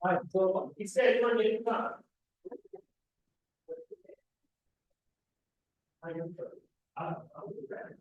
Right. So is there anyone getting that? I am sure. I'll do that.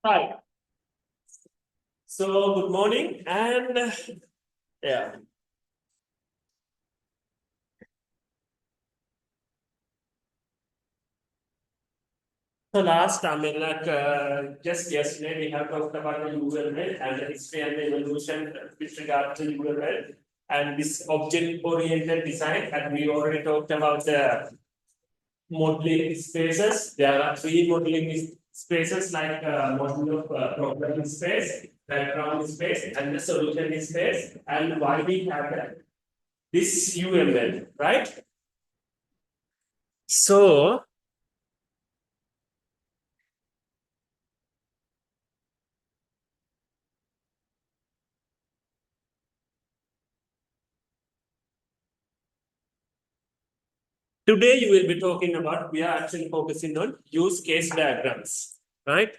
Hi. So good morning and yeah. So last, just yesterday we have talked about the UML and the history and the evolution with regard to UML and this object-oriented design, and we already talked about the modeling spaces. There are three modeling spaces like model of programming space, background space, and the solution space, and why we have that. This UML, right? So today you will be talking about, we are actually focusing on use case diagrams, right?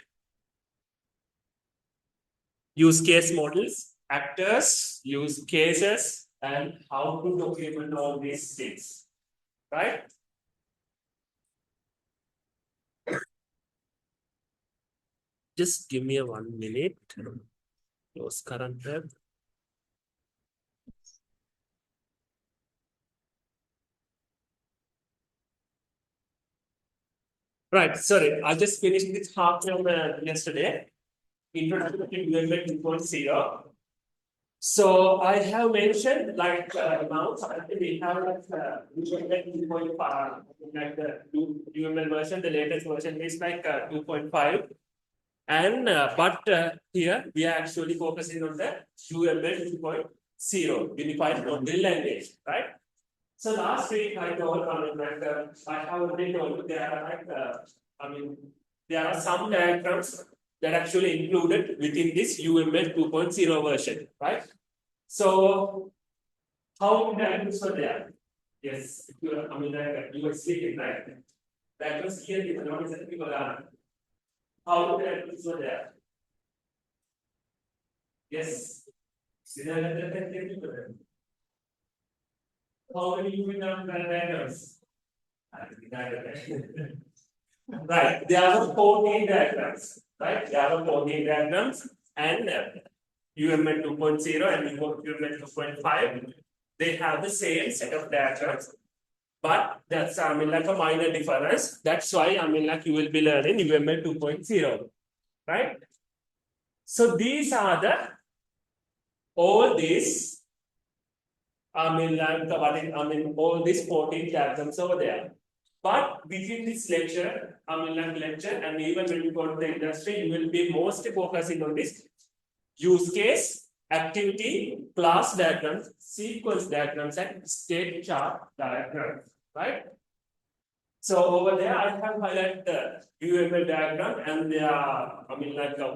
Use case models, actors, use cases, and how to document all these things, right? Just give me a 1 minute. Close current web. Right, sorry, I just finished this half term yesterday. Introduction to UML 2.0. So I have mentioned like amounts. We have UML 2.5, like the UML version. The latest version is like 2.5. And here we are actually focusing on the UML 2.0, Unified Modeling Language, right? So last week I told, I have already told you there are there are some diagrams that actually included within this UML 2.0 version, right? So how many diagrams were there? Yes, you are, you were speaking, right? That was here given, what is it? How many diagrams were there? Yes. How many you become diagrams? Right, there are 14 diagrams, right? There are 14 diagrams, and UML 2.0 and UML 2.5, they have the same set of diagrams, but that's like a minor difference. That's why like you will be learning UML 2.0, right? So these are the all these all these 14 diagrams over there. But within this lecture, and even when you go to the industry, you will be mostly focusing on this use case, activity, class diagrams, sequence diagrams, and state chart diagrams, right? So over there, I have highlighted the UML diagram, and they are,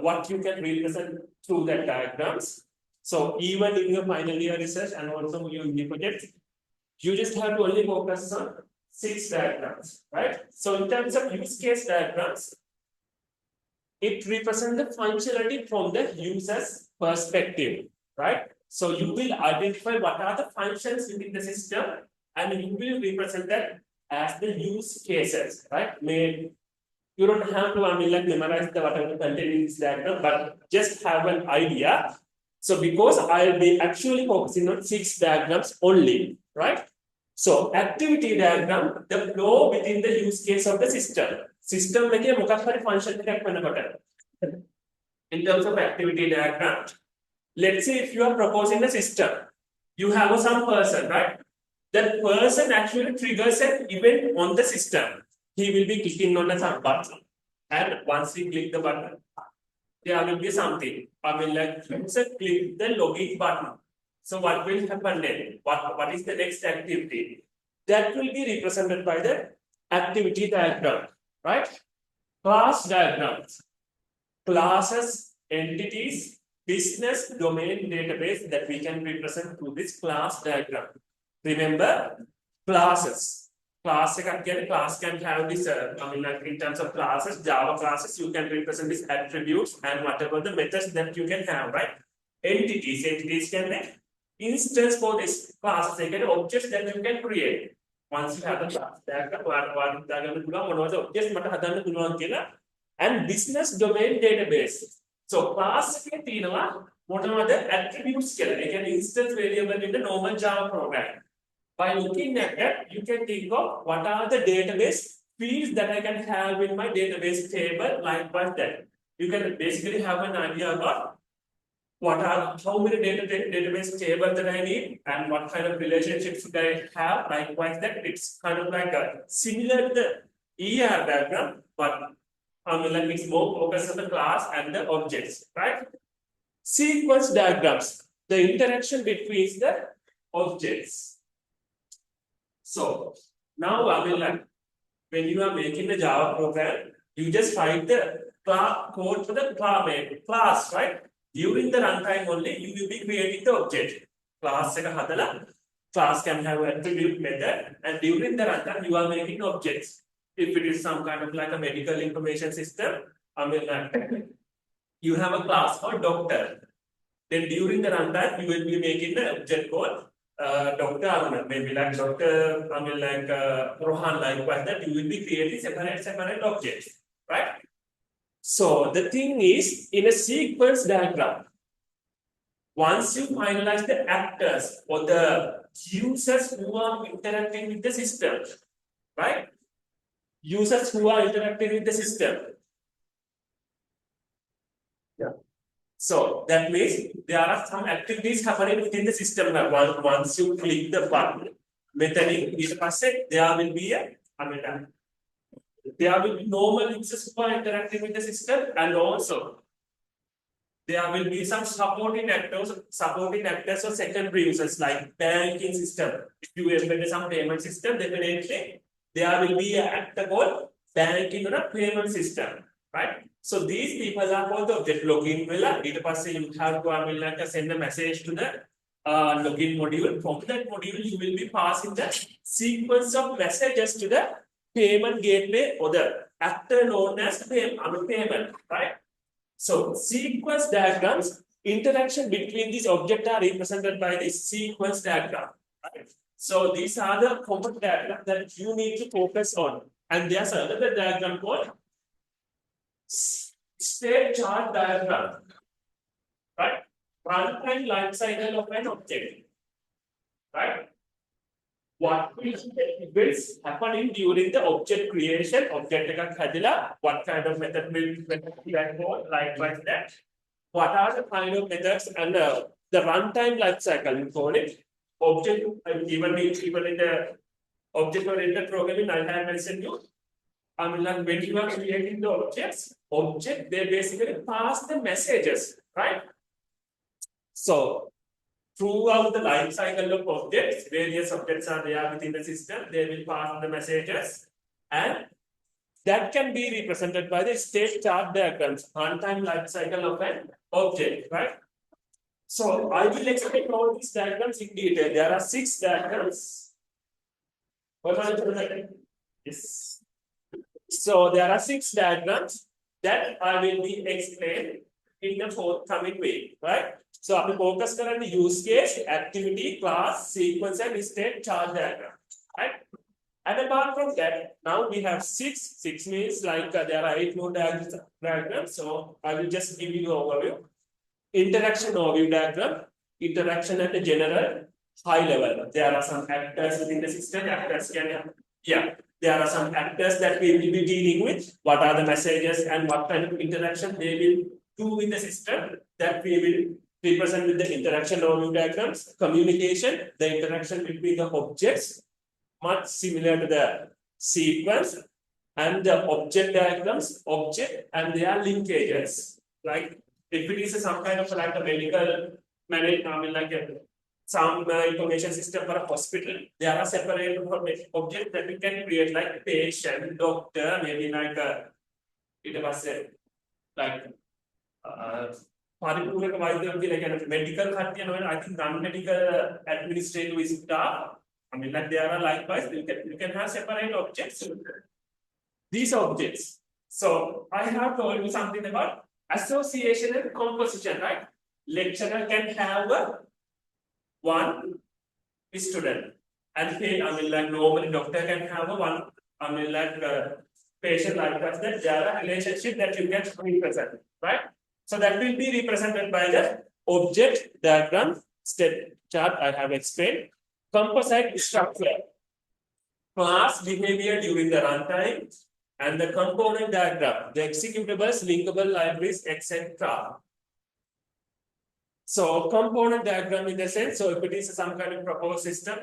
what you can represent through that diagrams. So even in your final year research and also your project, you just have to only focus on 6 diagrams, right? So in terms of use case diagrams, it represents the functionality from the user's perspective, right? So you will identify what are the functions within the system, and you will represent that as the use cases, right? You don't have to memorize the whatever content in this diagram, but just have an idea. So because I'll be actually focusing on 6 diagrams only, right? So activity diagram, the flow within the use case of the system. System like a function in terms of activity diagram. Let's say if you are proposing a system, you have some person, right? That person actually triggers an event on the system. He will be clicking on some button. And once he click the button, there will be something. I mean, like, let's say click the login button. So what will happen then? What is the next activity? That will be represented by the activity diagram, right? Class diagrams. Classes, entities, business domain database that we can represent through this class diagram. Remember, classes. Class can have this, I mean, like in terms of classes, Java classes, you can represent these attributes and whatever the methods that you can have, right? Entities can be instance for this class, they can objects that you can create. Once you have the class diagram, objects and business domain database. So class what are the attributes? They can instance variable in the normal Java program. By looking at that, you can think of what are the database fields that I can have in my database table, likewise that. You can basically have an idea about how many database tables that I need and what kind of relationships should I have, likewise that. It's kind of like a similar to the ER diagram, but like it's more focused on the class and the objects, right? Sequence diagrams, the interaction between the objects. So now like when you are making the Java program, you just write the code for the class, right? During the runtime only, you will be creating the object. Class can have an attribute method, and during the runtime, you are making objects. If it is some kind of like a medical information system, you have a class called doctor. Then during the runtime, you will be making the object called Dr. Aruna, maybe like Dr. Rohan, likewise that you will be creating separate objects, right? So the thing is, in a sequence diagram, once you finalize the actors or the users who are interacting with the system, right? Users who are interacting with the system. Yeah. So that means there are some activities happening within the system. Once you click the button, there will be there will be normal users who are interacting with the system, and also there will be some supporting actors or secondary users like banking system. If you embed some payment system, definitely there will be an actor called banking or a payment system, right? So these people are called the object login. You have to send a message to the login module. From that module, you will be passing the sequence of messages to the payment gateway or the actor known as payment, right? So sequence diagrams, interaction between these objects are represented by this sequence diagram, right? So these are the common diagrams that you need to focus on. And there's another diagram called state chart diagram, right? Runtime life cycle of an object, right? What will happening during the object creation, what kind of method will go, likewise that. What are the kind of methods and the runtime life cycle, we call it. Object, even in the object-oriented programming, I have mentioned you. Like when you are creating the object, they basically pass the messages, right? So throughout the life cycle of objects, various objects are there within the system, they will pass the messages, and that can be represented by the state chart diagrams, runtime life cycle of an object, right? So I will explain all these diagrams in detail. There are 6 diagrams. Yes. So there are 6 diagrams that I will be explained in the forthcoming week, right? So I will focus on the use case, activity, class, sequence, and state chart diagram, right? And apart from that, now we have 6. 6 means like there are 8 more diagrams. So I will just give you the overview. Interaction overview diagram, interaction at a general, high level. There are some actors within the system. Actors can, yeah, there are some actors that we will be dealing with. What are the messages and what kind of interaction they will do with the system that we will represent with the interaction overview diagrams. Communication, the interaction between the objects, much similar to the sequence, and the object diagrams, object and their linkages. Like if it is some kind of like a medical I mean like some information system for a hospital, there are separate objects that we can create like patient, doctor, maybe like it was like පරිපූර්ණක වෛද්‍යවරු කියලා කියන්නේ medical කට්ටිය නෝ I think non-medical administrative staff. I mean like there are likewise you can have separate objects. These objects. So I have told you something about association and composition, right? Lecturer can have one student, and he, I mean like normally doctor can have one, I mean like patient like that. There are relationship that you can represent, right? So that will be represented by the object diagram step chart I have explained. Composite structure, class behavior during the runtime, and the component diagram, the executables, linkable libraries, etc. So component diagram in the sense, so if it is some kind of proposed system,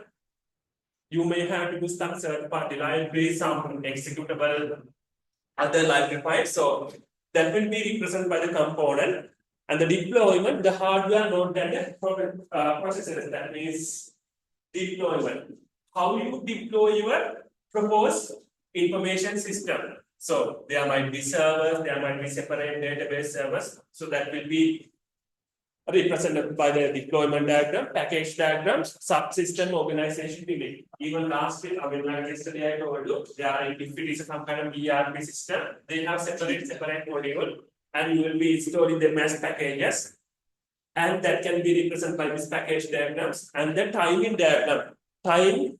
you may have to do some third-party libraries, some executable, other library files. So that will be represented by the component, and the deployment, the hardware node and the processors. That means deployment. How you deploy your proposed information system. So there might be servers, there might be separate database servers. So that will be represented by the deployment diagram, package diagrams, subsystem organization delay. Even last week, I mean, like yesterday I told you, if it is some kind of ERP system, they have separate module, and you will be storing them as packages, and that can be represented by this package diagrams and the timing diagram. Time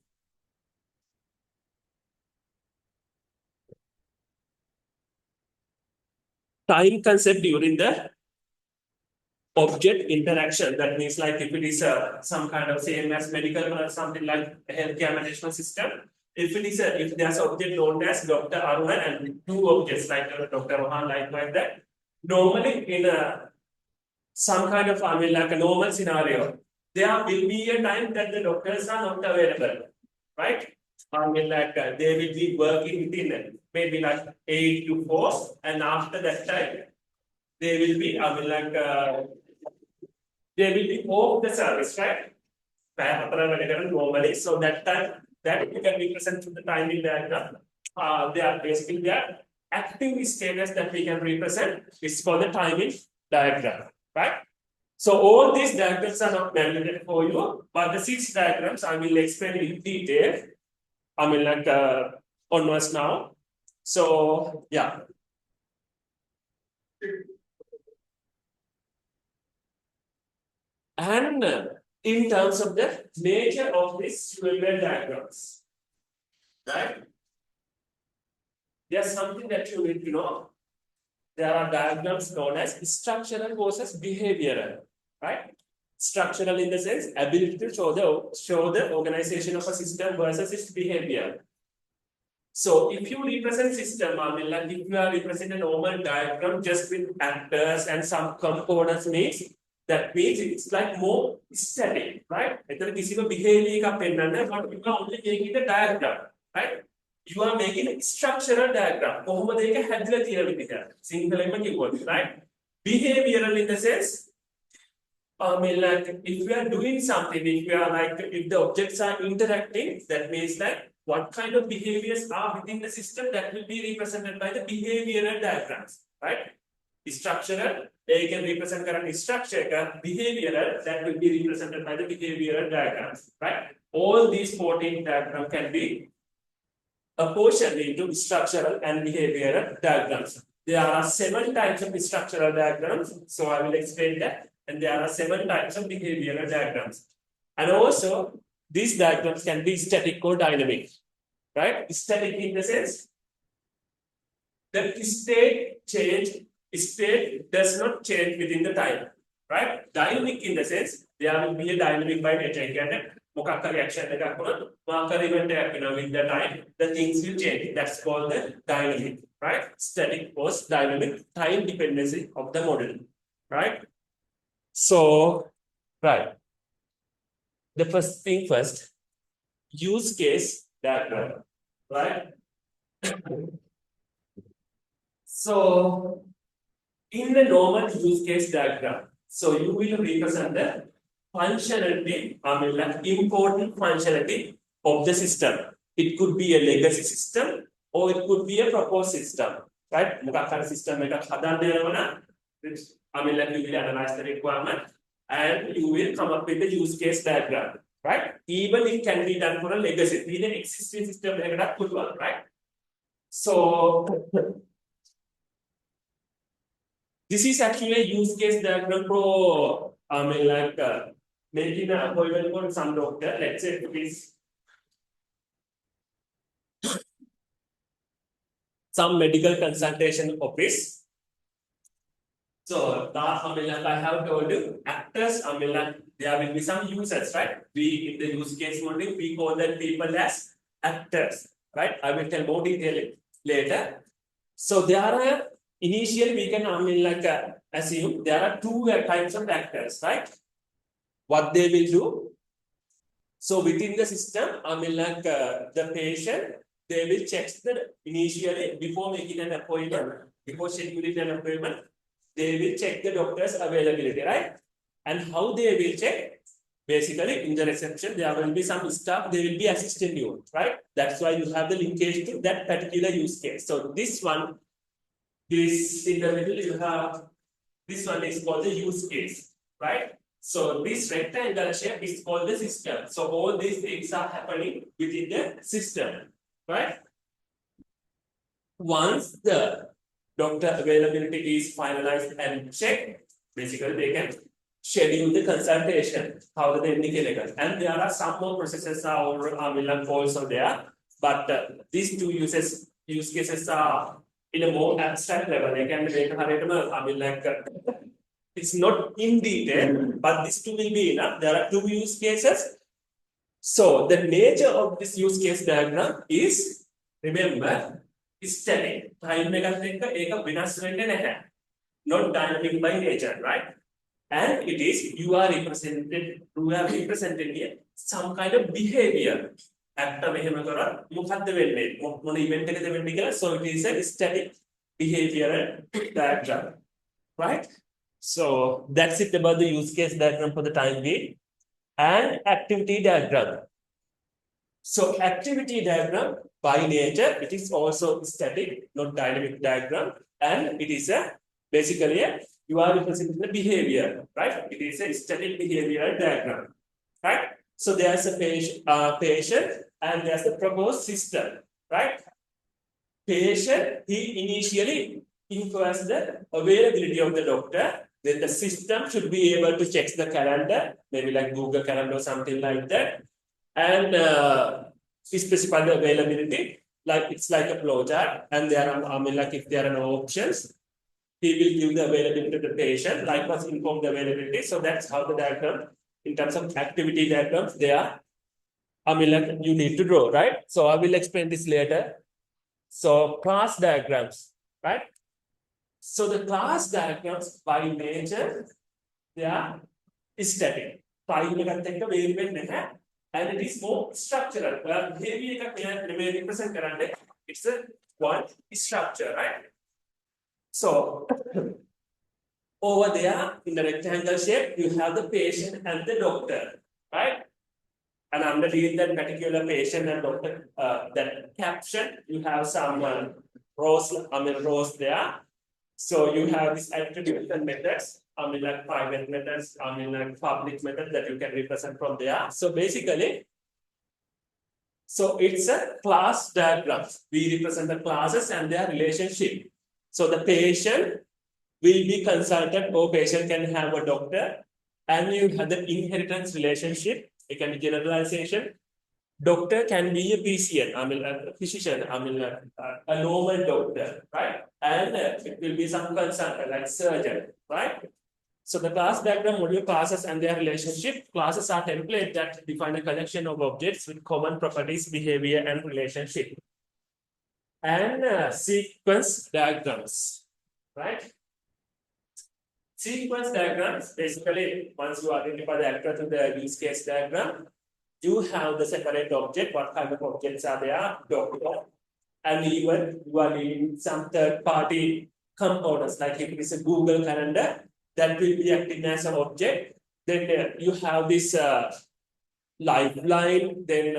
concept during the object interaction. That means like if it is some kind of same as medical or something like a healthcare management system. If it is if there's an object known as Dr. Arwan and two objects like Dr. Rohan, like that. Normally in some kind of, I mean like a normal scenario, there will be a time that the doctors are not available, right? I mean like they will be working within maybe like 8 to 4, and after that time they will be, I mean like they will be off the service, right? Normally, so that time that you can represent to the timing diagram. They are basically their active status that we can represent is for the timing diagram, right? So all these diagrams are not mandated for you, but the 6 diagrams I will explain in detail. I mean like onwards now. So yeah. And in terms of the nature of these UML diagrams, right? There's something that you need to know. There are diagrams known as structural versus behavioral, right? Structural in the sense ability to show the organization of a system versus its behavior. So if you represent system, I mean like if you are representing a normal diagram just with actors and some components means, that means it's like more static, right? It's a behavior, but you are only making the diagram, right? You are making a structural diagram. Right? Behavioral in the sense, I mean, like if we are doing something, if we are like, if the objects are interacting, that means like what kind of behaviors are within the system, that will be represented by the behavioral diagrams, right? Structural, they can represent current structure, behavioral, that will be represented by the behavioral diagrams, right? All these 14 diagrams can be apportioned into structural and behavioral diagrams. There are 7 types of structural diagrams, so I will explain that. And there are 7 types of behavioral diagrams. And also, these diagrams can be static or dynamic, right? Static in the sense that state does not change within the time, right? Dynamic in the sense there will be a dynamic by nature. මොකක් හරි action එකක් වුණොත් මොකක් හරි event එකක් වෙනවා with the time the things will change. That's called the dynamic, right? Static was dynamic time dependency of the model, right? So, right. The first thing first, use case diagram, right? So, in the normal use case diagram, so you will represent the functionality, like important functionality of the system. It could be a legacy system or it could be a proposed system, right? මොකක් හරි system එකක් හදන්න යනවා like you will analyze the requirement and you will come up with the use case diagram, right? Even it can be done for a legacy, in an existing system එකකට පුළුවන්, right? So this is actually a use case diagram for like making an appointment for some doctor. Let's say it is some medical consultation office. So that like I have told you, actors, like there will be some users, right? We in the use case model we call that people as actors, right? I will tell more detail later. So there are initially we can like assume there are two types of actors, right? What they will do. So within the system, like the patient, they will check the initially before making an appointment, before scheduling an appointment, they will check the doctor's availability, right? And how they will check? Basically, in the reception, there will be some staff, they will be assisting you, right? That's why you have the linkage to that particular use case. So this one, this in the middle, you have this one is called the use case, right? So this rectangle shape is called the system. So all these things are happening within the system, right? Once the doctor availability is finalized and checked, basically they can schedule the consultation. How do they indicate? And there are some more processes or also there, but these two use cases are in a more abstract level. They can like it's not in detail, but these two will be enough. There are two use cases. So the nature of this use case diagram is, remember, static. Time not dynamic by nature, right? And it is you are represented here some kind of behavior. So it is a static behavioral diagram, right? So that's it about the use case diagram for the time being. And activity diagram. So activity diagram by nature, it is also static, not dynamic diagram. And it is basically you are representing the behavior, right? It is a static behavioral diagram, right? So there's a patient and there's a proposed system, right? Patient, he initially inquires the availability of the doctor. Then the system should be able to check the calendar, maybe like Google Calendar or something like that, and specify the availability. Like it's like a flow chart, and there are like if there are no options, he will give the availability to the patient, likewise inform the availability. So that's how the diagram, in terms of activity diagrams, they are like you need to draw, right? So I will explain this later. So class diagrams, right? So the class diagrams by nature, they are static. And it is more structural. It's a one structure, right? So over there in the rectangle shape, you have the patient and the doctor, right? And underneath that particular patient and doctor, that caption, you have some rows there. So you have this attribution methods, like private methods, like public methods that you can represent from there. So basically, so it's a class diagram. We represent the classes and their relationship. So the patient will be consulted, or patient can have a doctor, and you have the inheritance relationship. It can be generalization. Doctor can be a PCN, a physician, a normal doctor, right? And it will be some consultant like surgeon, right? So the class diagram module classes and their relationship. Classes are templates that define a collection of objects with common properties, behavior, and relationship. And sequence diagrams, right? Sequence diagrams, basically, once you identify the actor through the use case diagram, you have the separate object, what kind of objects are there, document, and even you are needing some third-party components, like if it is a Google Calendar, that will be acting as an object. Then you have this lifeline, then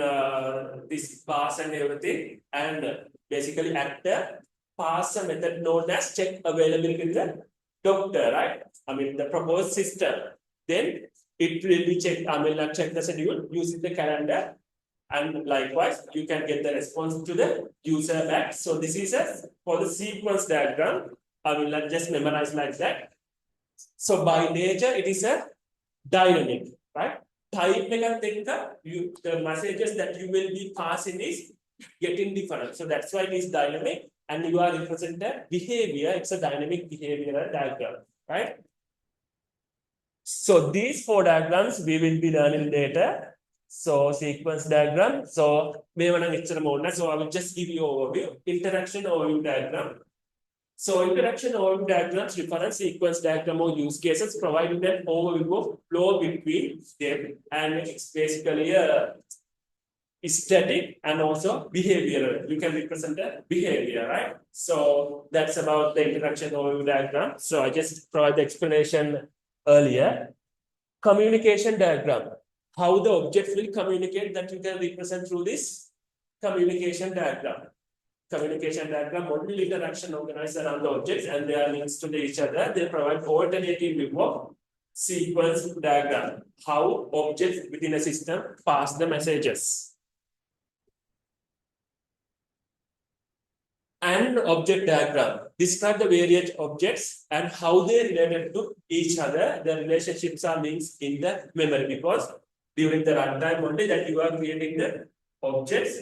this pass and everything, and basically actor pass a method known as check availability in the doctor, right? I mean the proposed system. Then it will be checked, check the schedule using the calendar. And likewise, you can get the response to the user back. So this is for the sequence diagram. I will not just memorize like that. So by nature, it is a dynamic, right? Type the messages that you will be passing is getting different. So that's why it is dynamic, and you are representing behavior. It's a dynamic behavioral diagram, right? So these 4 diagrams we will be learning later. So sequence diagram. So I will just give you overview. Interaction overview diagram. So interaction overview diagrams refer sequence diagram or use cases, providing an overview of flow between them, and it's basically a static and also behavioral. You can represent the behavior, right? So that's about the interaction overview diagram. So I just provide the explanation earlier. Communication diagram. How the objects will communicate, that you can represent through this communication diagram. Communication diagram, model interaction organized around the objects and their links to each other. They provide alternative view of sequence diagram. How objects within a system pass the messages. And object diagram. Describe the various objects and how they related to each other. The relationships are links in the memory, because during the runtime only that you are creating the objects,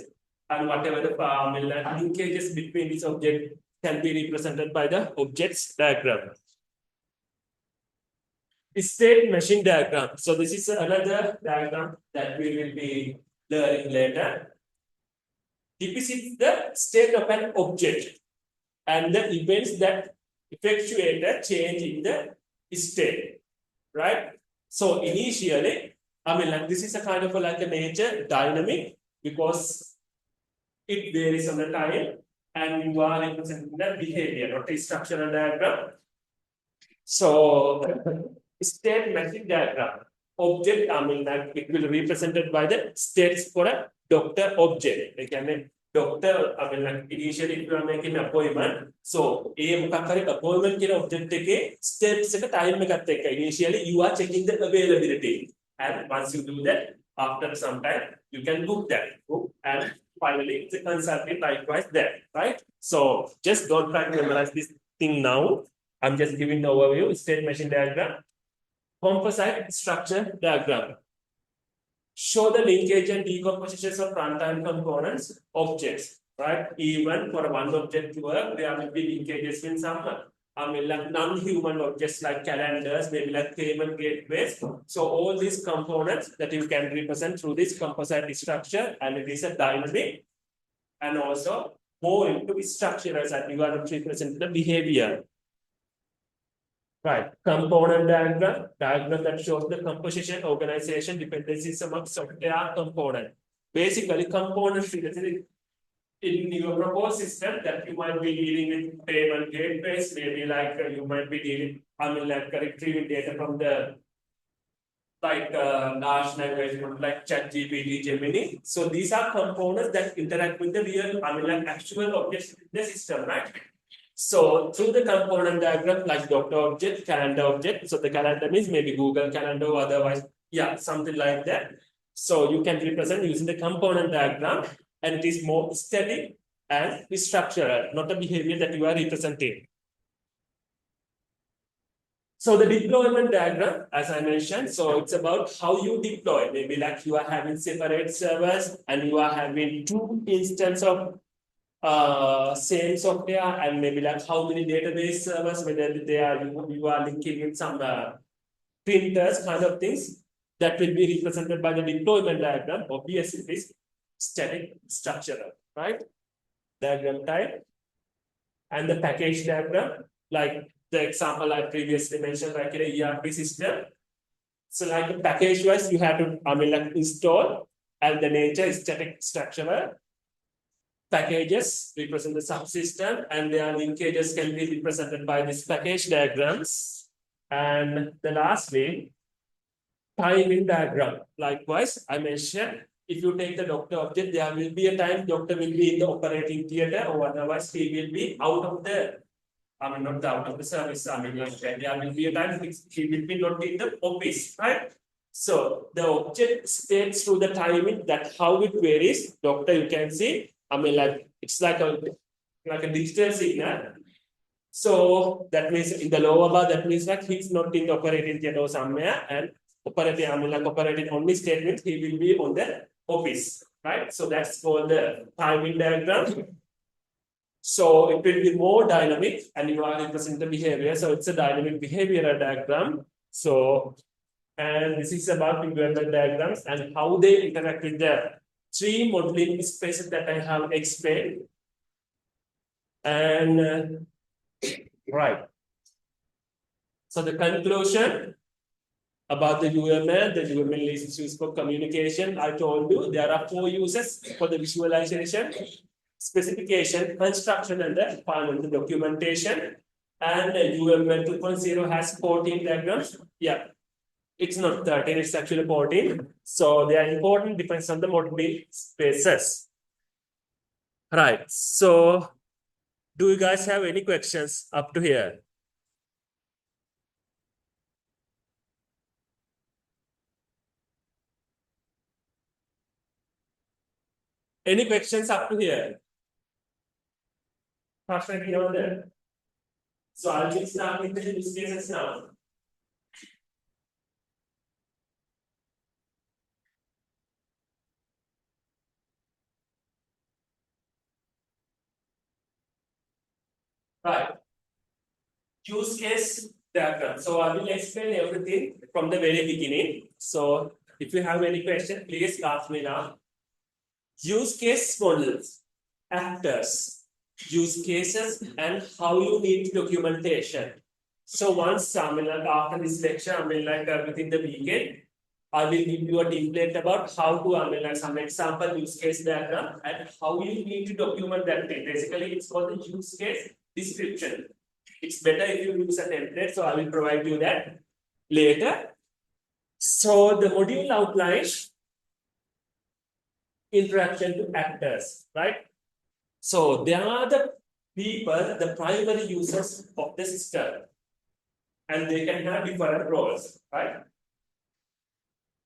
and whatever the linkages between these objects can be represented by the objects diagram. State machine diagram. So this is another diagram that we will be learning later. This is the state of an object and the events that effectuate a change in the state, right? So initially, this is a kind of like a nature dynamic, because it varies on the time and you are representing the behavior, not a structural diagram. So state machine diagram. Object, it will be represented by the states for a doctor object. Like doctor, initially if you are making an appointment, so appointment object steps time initially you are checking the availability, and once you do that, after some time you can book that, and finally the consultant likewise there, right? So just don't try to memorize this thing now. I'm just giving the overview. State machine diagram. Composite structure diagram. Show the linkage and decompositions of runtime components, objects, right? Even for one object to work, there will be linkages with some like non-human objects like calendars, maybe like payment gateways. So all these components that you can represent through this composite structure, and it is a dynamic, and also more into structure that you are representing the behavior. Right, component diagram, diagram that shows the composition, organization, dependencies among software component. Basically, components in your proposed system that you might be dealing with payment gateways, maybe like you might be dealing, like retrieving data from the large language model like ChatGPT, Gemini. So these are components that interact with the real, like actual objects in the system, right? So through the component diagram, like doctor object, calendar object. So the calendar means maybe Google Calendar or otherwise, yeah, something like that. So you can represent using the component diagram, and it is more static and structural, not a behavior that you are representing. So the deployment diagram, as I mentioned, so it's about how you deploy. Maybe like you are having separate servers and you are having 2 instances of same software, and maybe like how many database servers, whether they are you are linking with some printers, kind of things that will be represented by the deployment diagram. Obviously, it is static structural, right? Diagram type. And the package diagram, like the example I previously mentioned, like in a ERP system. So like a package wise, you have to, like install, and the nature is static structural. Packages represent the subsystem, and their linkages can be represented by these package diagrams. And the last way, timing diagram. Likewise, I mentioned if you take the doctor object, there will be a time doctor will be in the operating theater, or otherwise he will be out of the, not out of the service. Like there will be a time he will be not in the office, right? So the object states through the timing that how it varies. Doctor, you can see. Like it's like a digital signal. So that means in the lower bar, that means like he's not in the operating theater somewhere, and operating, like operating only statement, he will be on the office, right? So that's called the timing diagram. So it will be more dynamic, and you are representing the behavior. So it's a dynamic behavioral diagram. So, and this is about environment diagrams and how they interact with the three modeling spaces that I have explained. And right. So the conclusion about the UML, the UML is used for communication. I told you there are 4 uses for the visualization: specification, construction, and the final documentation. And UML 2.0 has 14 diagrams. Yeah, it's not 13, it's actually 14. So they are important, depends on the modeling spaces. Right. So do you guys have any questions up to here? Any questions up to here? Perfect beyond that. So I'll just start with the use cases now. Right. Use case diagram. So I will explain everything from the very beginning. So if you have any question, please ask me now. Use case models, actors, use cases, and how you need documentation. So once after this lecture, within the weekend, I will give you a template about how to like some example use case diagram and how you need to document that thing. Basically, it's called the use case description. It's better if you use a template, so I will provide you that later. So the module outlines interaction to actors, right? So they are the people, the primary users of the system, and they can have different roles, right?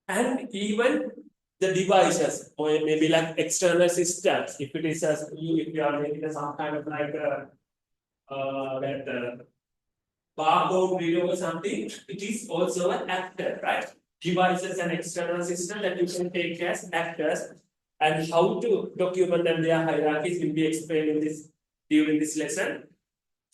And even the devices, or maybe like external systems, if it is if you are making some kind of like barcode reader or something, it is also an actor, right? Devices and external system that you can take as actors, and how to document them, their hierarchies will be explained in this during this lesson.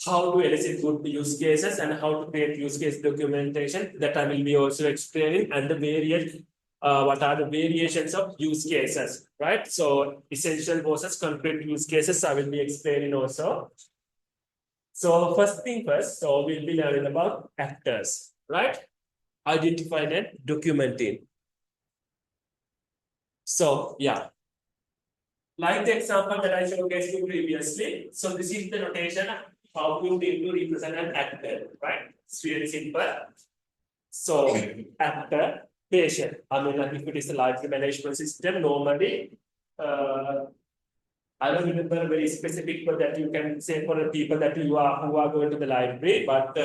How to elicit good use cases and how to create use case documentation, that I will be also explaining, and the various what are the variations of use cases, right? So essential versus concrete use cases I will be explaining also. So first thing first, so we'll be learning about actors, right? Identified and documenting. So yeah, like the example that I showcased you previously. So this is the notation how you need to represent an actor, right? It's really simple. So actor, patient. Like if it is a library management system, normally I don't remember very specific, but that you can say for the people that who are going to the library, but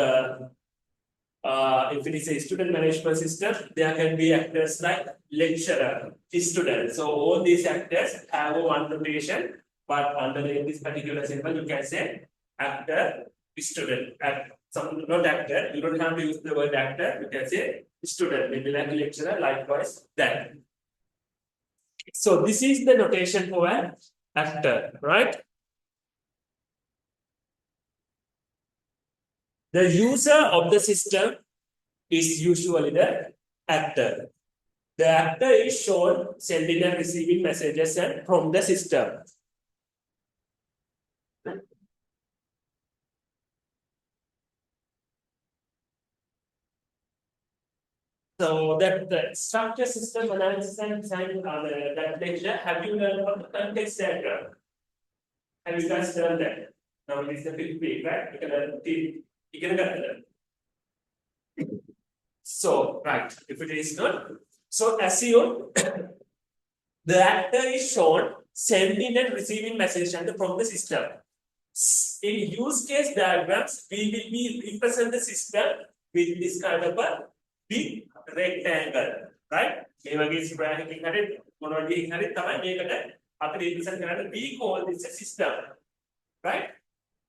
if it is a student management system, there can be actors like lecturer, student. So all these actors have one notation, but under this particular symbol, you can say actor, student. Not actor, you don't have to use the word actor, you can say student, maybe like lecturer, likewise that. So this is the notation for an actor, right? The user of the system is usually the actor. The actor is shown sending and receiving messages and from the system. So the structure system analysis and design that lecture, have you learned about the context diagram? Have you guys learned that? Now it is the fifth week, right? You can get that. So, right, if it is not, so assume the actor is shown sending and receiving messages from the system. In use case diagrams, we will be represent the system with this kind of a big rectangle, right? We call this a system, right?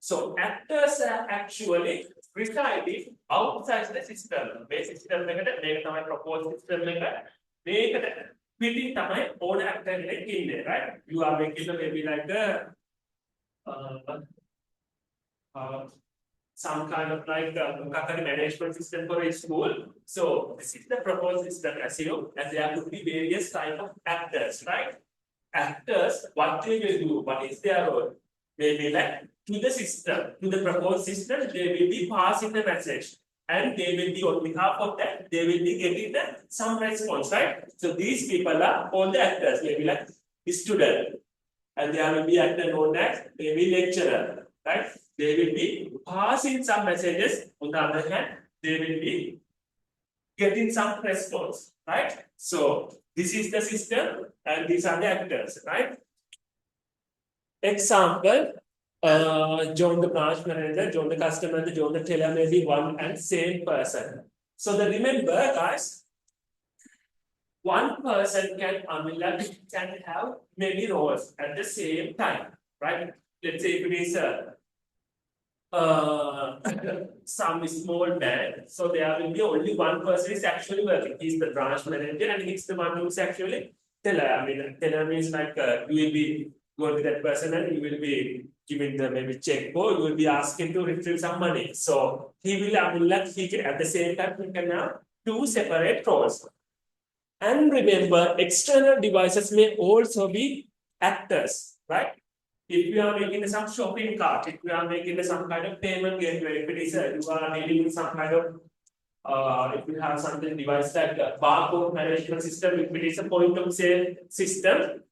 So actors are actually residing outside the system. Basic system එකට proposed system එකට within තමයි ඕන actor එකක් ඉන්නේ, right? You are making maybe like some kind of like management system for a school. So this is the proposed system, assume, and there could be various type of actors, right? Actors, what they will do, what is their role? They will like to the system, to the proposed system, they will be passing the message. And they will be on behalf of that, they will be getting some response, right? So these people are all the actors, maybe like student. And there will be actor known as maybe lecturer, right? They will be passing some messages. On the other hand, they will be getting some response, right? So this is the system and these are the actors, right? Example, John the branch manager, John the customer, John the teller may be one and same person. So remember guys, one person can have many roles at the same time, right? Let's say if it is some small bank, so there will be only one person is actually working. He's the branch manager and he's the one who's actually teller. I mean, teller means like you will be going to that person and you will be giving the maybe check or you will be asking to retrieve some money. So he will, he can at the same time he can have two separate roles. And remember, external devices may also be actors, right? If you are making some shopping cart, if you are making some kind of payment gateway, if it is you are dealing with some kind of if you have something device like barcode management system, if it is a point of sale system,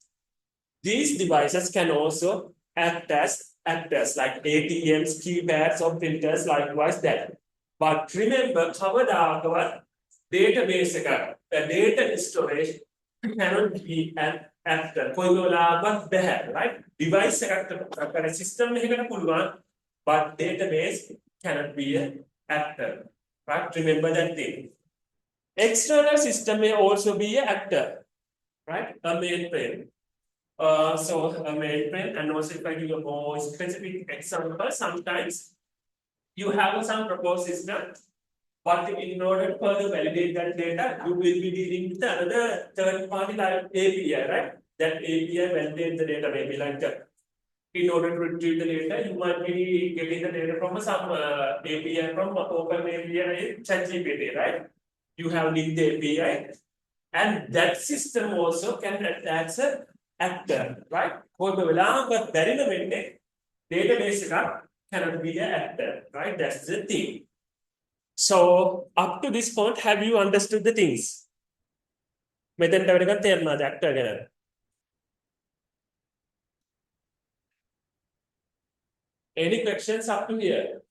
these devices can also act as actors like ATMs, keypads, or printers, likewise that. But remember, our database, data storage cannot be an actor. Right? Device system but database cannot be an actor. Right? Remember that thing. External system may also be an actor. Right? A mainframe. So a mainframe, and also if I give a more specific example, sometimes you have some proposed system, but in order to further validate that data, you will be dealing with another third party like API, right? That API validate the data, maybe like in order to retrieve the data, you might be getting the data from some API from Open API, ChatGPT, right? You have linked API, and that system also can act as an actor, right? But database cannot be an actor, right? That's the thing. So up to this point, have you understood the things? Any questions up to here?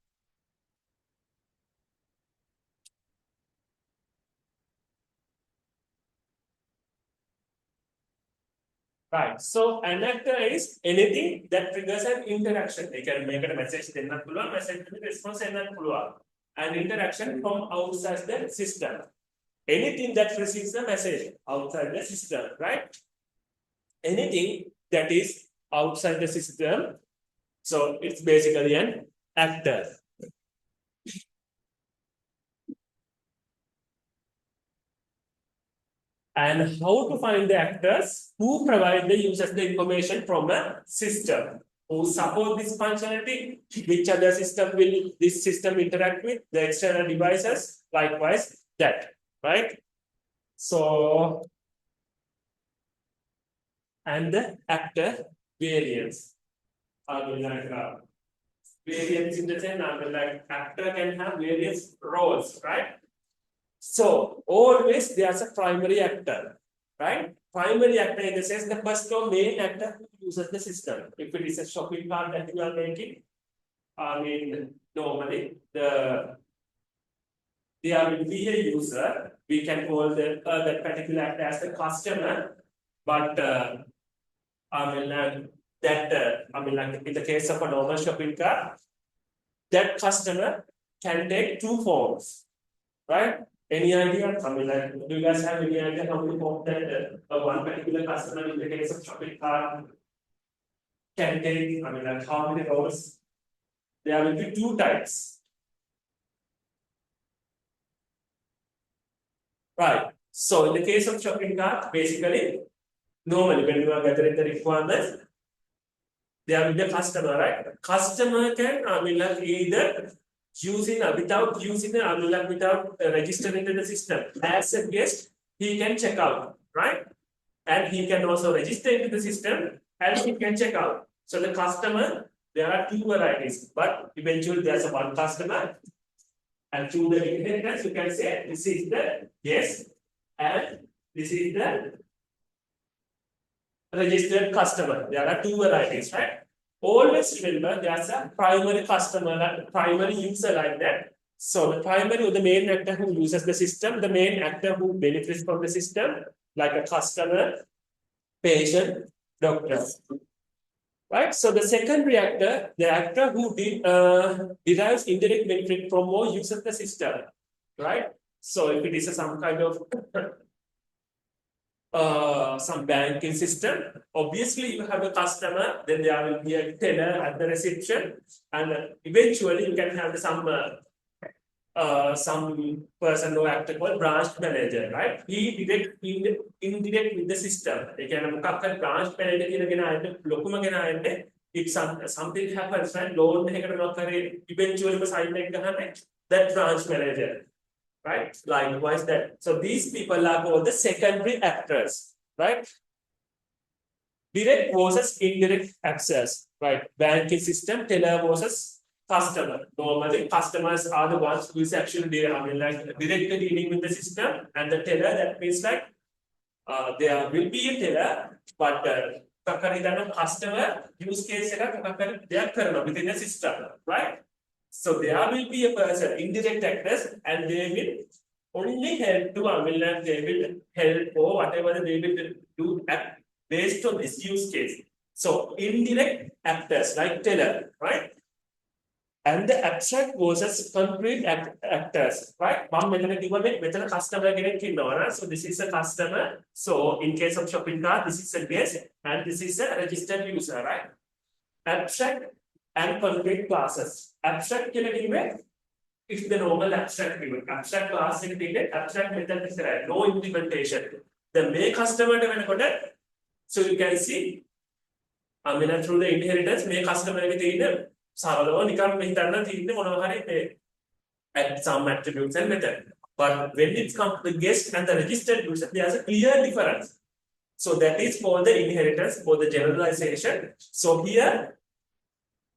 Right. So an actor is anything that triggers an interaction. They can make a message, message response, an interaction from outside the system. Anything that receives a message outside the system, right? Anything that is outside the system. So it's basically an actor. And how to find the actors who provide the users the information from a system, who support this functionality, which other system will this system interact with, the external devices, likewise, that, right? So, and the actor variance. I mean, like, variance in the sense, I mean, like, actor can have various roles, right? So, always there's a primary actor, right? Primary actor in the sense the first or main actor who uses the system. If it is a shopping cart that you are making, I mean, normally there will be a user. We can call that particular actor as the customer, but I mean, I mean, like in the case of a normal shopping cart, that customer can take two forms, right? Any idea? I mean, like, do you guys have any idea how to form that one particular customer in the case of shopping cart can take? I mean, like, how many roles? There will be two types, right? So, in the case of shopping cart, basically, normally when you are gathering the requirements, there will be a customer, right? Customer can, I mean, like either using without using I mean, like without registering in the system. As a guest, he can check out, right? And he can also register into the system and he can check out. So the customer, there are two varieties, but eventually there's a one customer, and through the inheritance, you can say this is the guest and this is the registered customer. There are two varieties, right? Always remember there's a primary customer, primary user like that. So the primary or the main actor who uses the system, the main actor who benefits from the system, like a customer, patient, doctor. Right? So the secondary actor, the actor who derives indirect benefit from more use of the system. Right? So if it is some kind of some banking system. Obviously, you have a customer, then there will be a teller at the reception, and eventually you can have some person who act called branch manager, right? He indirect with the system. They can have branch manager if something happens, right? Loan eventually sign that branch manager, right? Likewise, that so these people are called the secondary actors, right? Direct versus indirect access, right? Banking system, teller versus customer. Normally, customers are the ones who is actually I mean, like directly dealing with the system, and the teller that means like there will be a teller, but customer use case they are within the system, right? So there will be a person, indirect actors, and they will only help to, I mean, like they will help or whatever they will do based on this use case. So indirect actors like teller, right? And the abstract versus concrete actors, right? One method customer getting. So this is a customer. So in case of shopping cart, this is a guest, and this is a registered user, right? Abstract and concrete classes. Abstract it's the normal abstract given. Abstract class abstract method is right. No implementation. The main customer so you can see, I mean, through the inheritance, main customer at some attributes and method. But when it comes to the guest and the registered user, there's a clear difference. So that is for the inheritance, for the generalization. So here,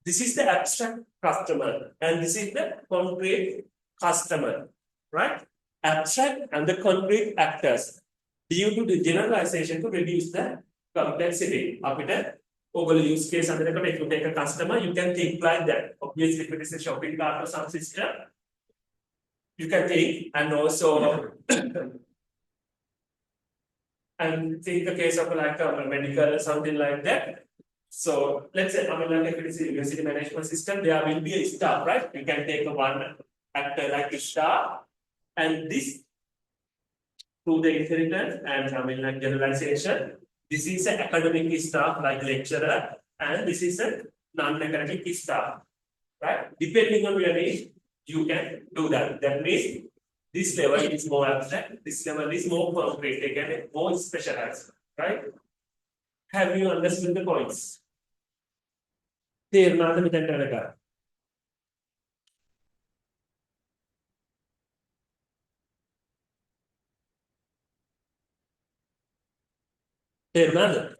this is the abstract customer and this is the concrete customer, right? Abstract and the concrete actors due to the generalization to reduce the complexity of it. Over use case, and if you take a customer, you can think like that. Obviously, if it is a shopping cart or some system, you can think and also and think the case of like a medical or something like that. So let's say, I mean, like if it is a university management system, there will be a staff, right? You can take a one actor like a staff, and this through the inheritance and I mean like generalization. This is an academic staff like lecturer, and this is a non-academic staff, right? Depending on your age, you can do that. That means this level is more abstract, this level is more concrete, again, more specialized, right? Have you understood the points? තේරුණාද මෙතනට වෙනකන්? Yes.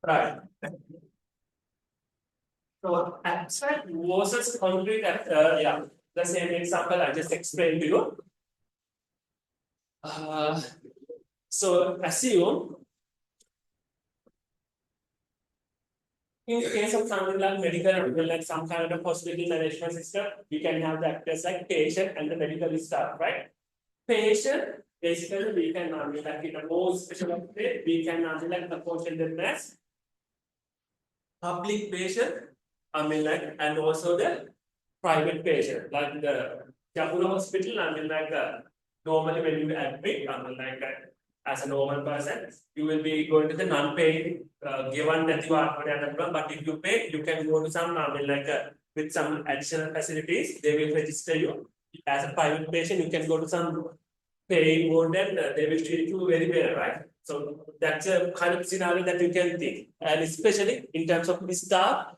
Right. So abstract versus concrete, yeah, the same example I just explained to you. Uh, so assume in case of something like medical, like some kind of hospital management system, we can have the actors like patient and the medical staff, right? Patient, basically we can like in a more specialized way, we can like the patient as public patient, and also the private patient, like the Kapula hospital, like normally when you admit, as a normal person, you will be going to the non-paid, given that you are not, but if you pay, you can go to some, with some additional facilities, they will register you. As a private patient, you can go to some paying more than they will treat you very well, right? So that's a kind of scenario that you can think, and especially in terms of the staff,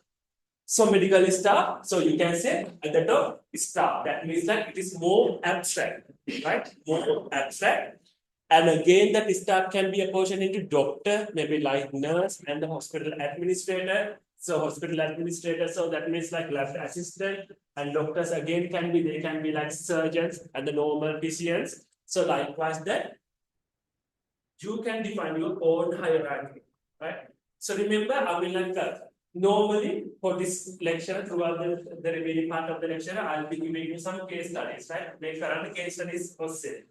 so medical staff, so you can say at the top staff. That means that it is more abstract, right? More abstract. And again, that staff can be apportioned into doctor, maybe like nurse and the hospital administrator. So hospital administrator, so that means like lab assistant, and doctors again can be, they can be like surgeons and the normal physicians. So likewise that you can define your own hierarchy, right? So remember, I will like normally for this lecture, throughout the remaining part of the lecture, I'll be giving you some case studies, right? Make current case studies for say.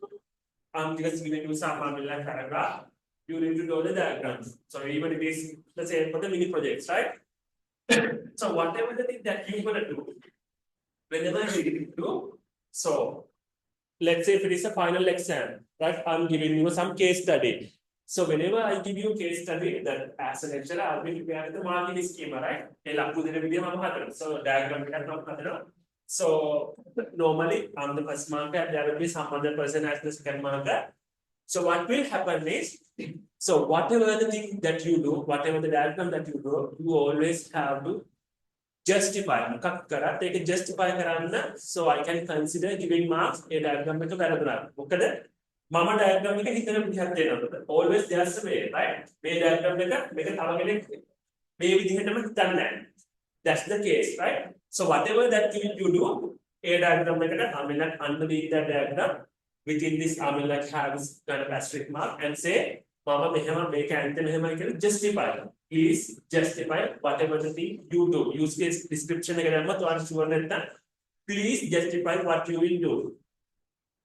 I'm just giving you some like paragraph. You need to know the diagrams. So even it is the same for the mini projects, right? So whatever the thing that you're gonna do, whenever you do, so let's say if it is a final exam, right? I'm giving you some case study. So whenever I give you a case study, that as a lecturer, I'll be preparing the marking schema, right? So diagram we have not. So normally I'm the first marker, there will be some other person as the second marker. So what will happen is, so whatever the thing that you do, whatever the diagram that you do, you always have to justify මොකක් කරත් ඒක justify කරන්න so I can consider giving marks A diagram එක වැරදුනා මොකද මම diagram එක හිතන විදිහට දෙනවද always there's a way right මේ diagram එක මේක තව කෙනෙක් මේ විදිහටම හිතන්නේ නැහැ that's the case right so whatever that you do A diagram එකට I mean like underneath that diagram within this I mean like have this kind of asterisk mark and say මම මෙහෙම මේක ඇන්ත මෙහෙමයි කියලා justify please justify whatever the thing you do. Use case description please justify what you will do.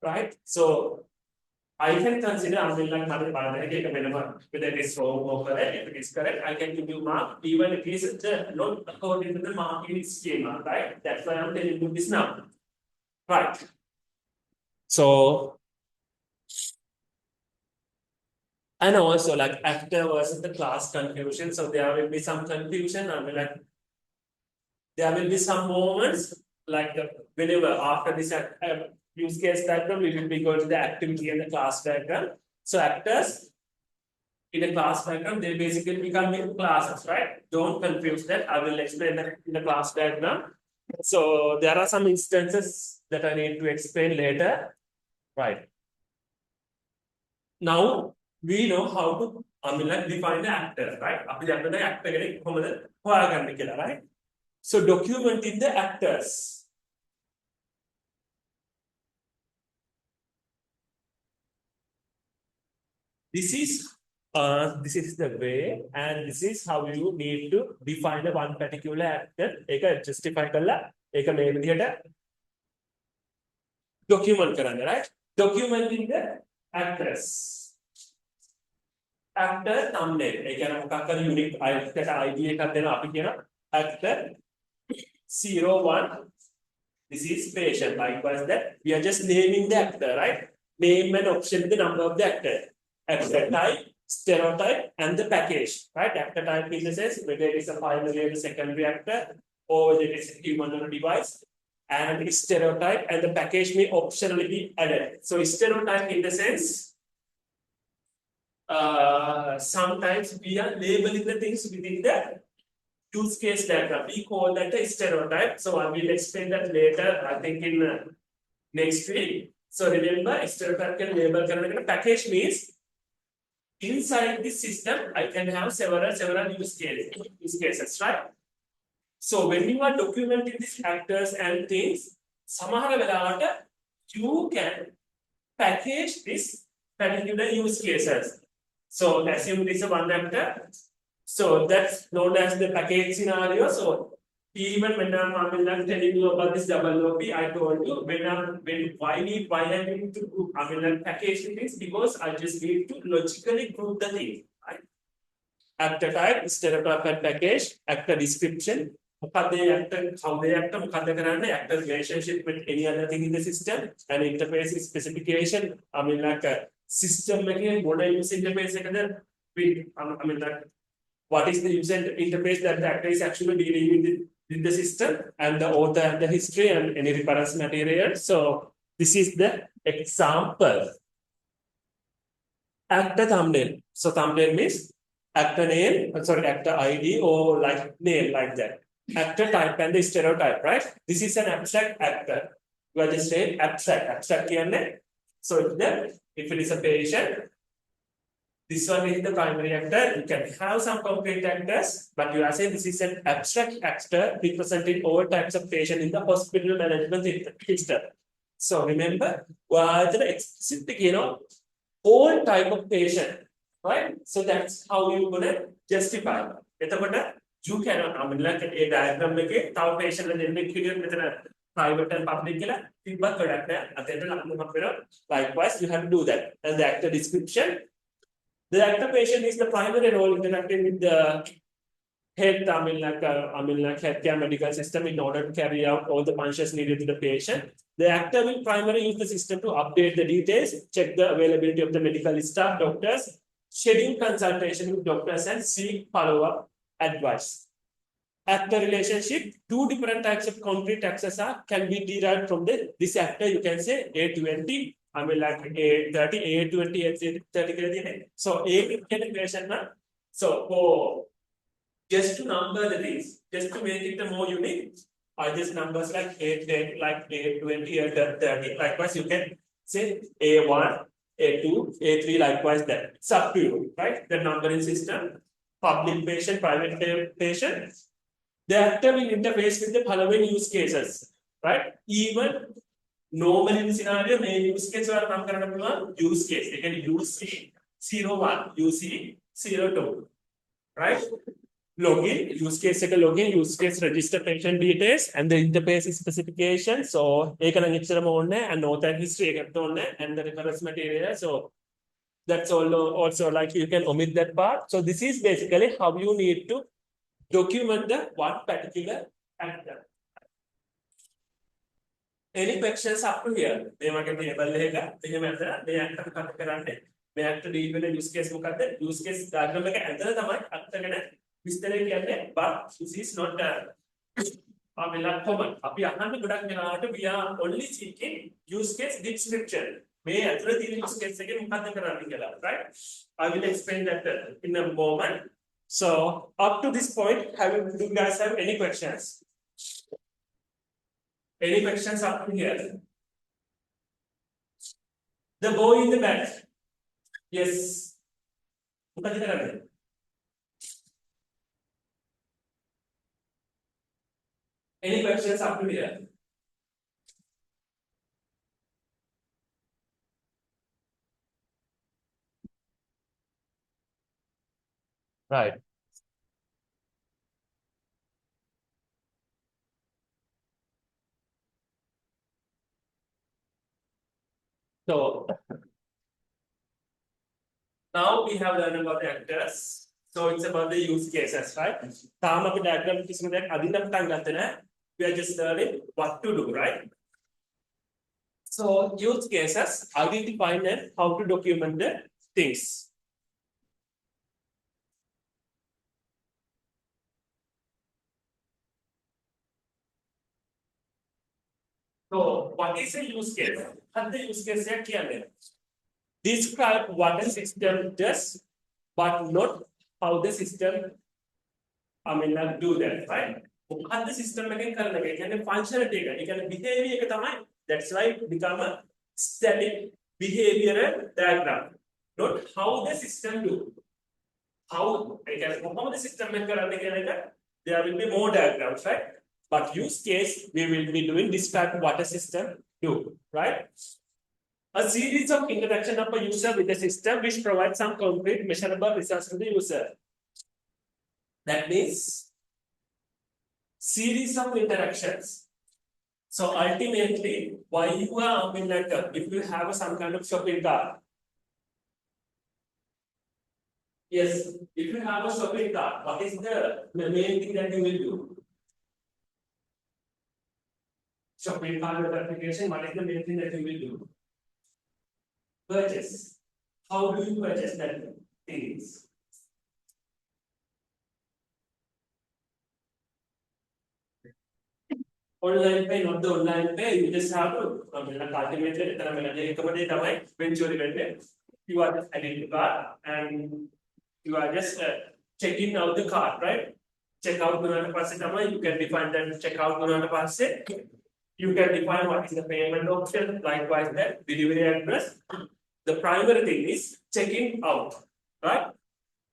Right? So I can consider whether it is wrong or correct. If it is correct, I can give you mark even if it is not according to the marking schema. Right? That's why I'm telling you this now. Right. So and also like actor versus the class confusion. So there will be some confusion. I mean like there will be some moments like whenever after this use case diagram, we will be going to the activity and the class diagram. So actors in a class diagram, they basically become classes, right? Don't confuse that. I will explain that in the class diagram. So there are some instances that I need to explain later. Right. Now we know how to like define the actor, right? Right? So documenting the actors. This is the way, and this is how you need to define one particular actor. Eka justify kalla, eka මේ විදිහට document කරන්න, right? Documenting the actors. Actor thumbnail. ඒ කියන්නේ මොකක් හරි unique actor ID එකක් දෙනවා අපි කියන actor 01. This is patient. Likewise that we are just naming the actor, right? Name and option the number of the actor. Actor type, stereotype, and the package, right? Actor type in the sense whether it is a primary or secondary actor, or whether it is a human on a device, and its stereotype and the package may optionally be added. So stereotype in the sense sometimes we are labeling the things within the use case diagram. We call that a stereotype. So I will explain that later, I think in next week. So remember, stereotype can label package means inside this system, I can have several use cases, right? So when you are documenting these actors and things, සමහර වෙලාවට you can package this particular use cases. So assume this is one actor. So that's known as the package scenario. So even when I'm telling you about this double OP, I told you why I need to group package things because I just need to logically group the thing. Right? Actor type, stereotype and package, actor description. How they actor relationship with any other thing in the system and interface specification. Like a system model user interface with what is the user interface that the actor is actually dealing with the system and the author and the history and any reference material. So this is the example. Actor thumbnail. So thumbnail means actor name, actor ID or like name like that. Actor type and the stereotype, right? This is an abstract actor. You are just saying abstract. So if it is a patient, this one is the primary actor. You can have some concrete actors, but you are saying this is an abstract actor representing all types of patients in the hospital management system. So remember, explicit, all type of patient, right? So that's how you're gonna justify. You cannot, like a diagram patient and private and public likewise you have to do that. And the actor description, the actor patient is the primary role interacting with the health, healthcare medical system in order to carry out all the functions needed to the patient. The actor will primarily use the system to update the details, check the availability of the medical staff, doctors, schedule consultation with doctors, and seek follow-up advice. Actor relationship, two different types of concrete access can be derived from this actor. You can say A20, like A30, A20, A30. So A patient. So for just to number the things, just to make it more unique, are just numbers like A10, like A20, A30. Likewise, you can say A1, A2, A3, likewise that. It's up to you, right? The numbering system, public patient, private patient. The actor will interface with the following use cases, right? Even normal in scenario, may use case or use case. They can use C01, UC 02, right? Login, use case login, use case register patient details, and the interface specification. So, and author history and the reference material. So, that's also like you can omit that part. So, this is basically how you need to document the one particular actor. Any questions up to here? They might be able they have to deal with the use case use case diagram but this is not common. We are only seeking use case description. Use case right? I will explain that in a moment. So up to this point, do you guys have any questions? Any questions up to here? The boy in the back. Yes. Any questions up to here? Right. So now we have learned about the actors. So it's about the use cases, right? Diagram we are just learning what to do, right? So use cases, identifying and how to document the things. So what is a use case? What the use case here? describe what a system does, but not how the system, do that, right? What the system again can functionality, it can behavior, that's why it become a static behavioral diagram, not how the system do. How the system there will be more diagrams, right? But use case, we will be doing describe what a system do, right? A series of interaction of a user with a system which provides some concrete measurable results to the user. That means series of interactions. So ultimately, why you are if you have some kind of shopping cart. Yes, if you have a shopping cart, what is the main thing that you will do? Shopping cart application, what is the main thing that you will do? Purchase. How do you purchase that things? Online pay, not the online pay. You just have to calculate it. You are just adding the card and you are just checking out the card, right? Check out you can define that check out you can define what is the payment option, likewise that delivery address. The primary thing is checking out, right?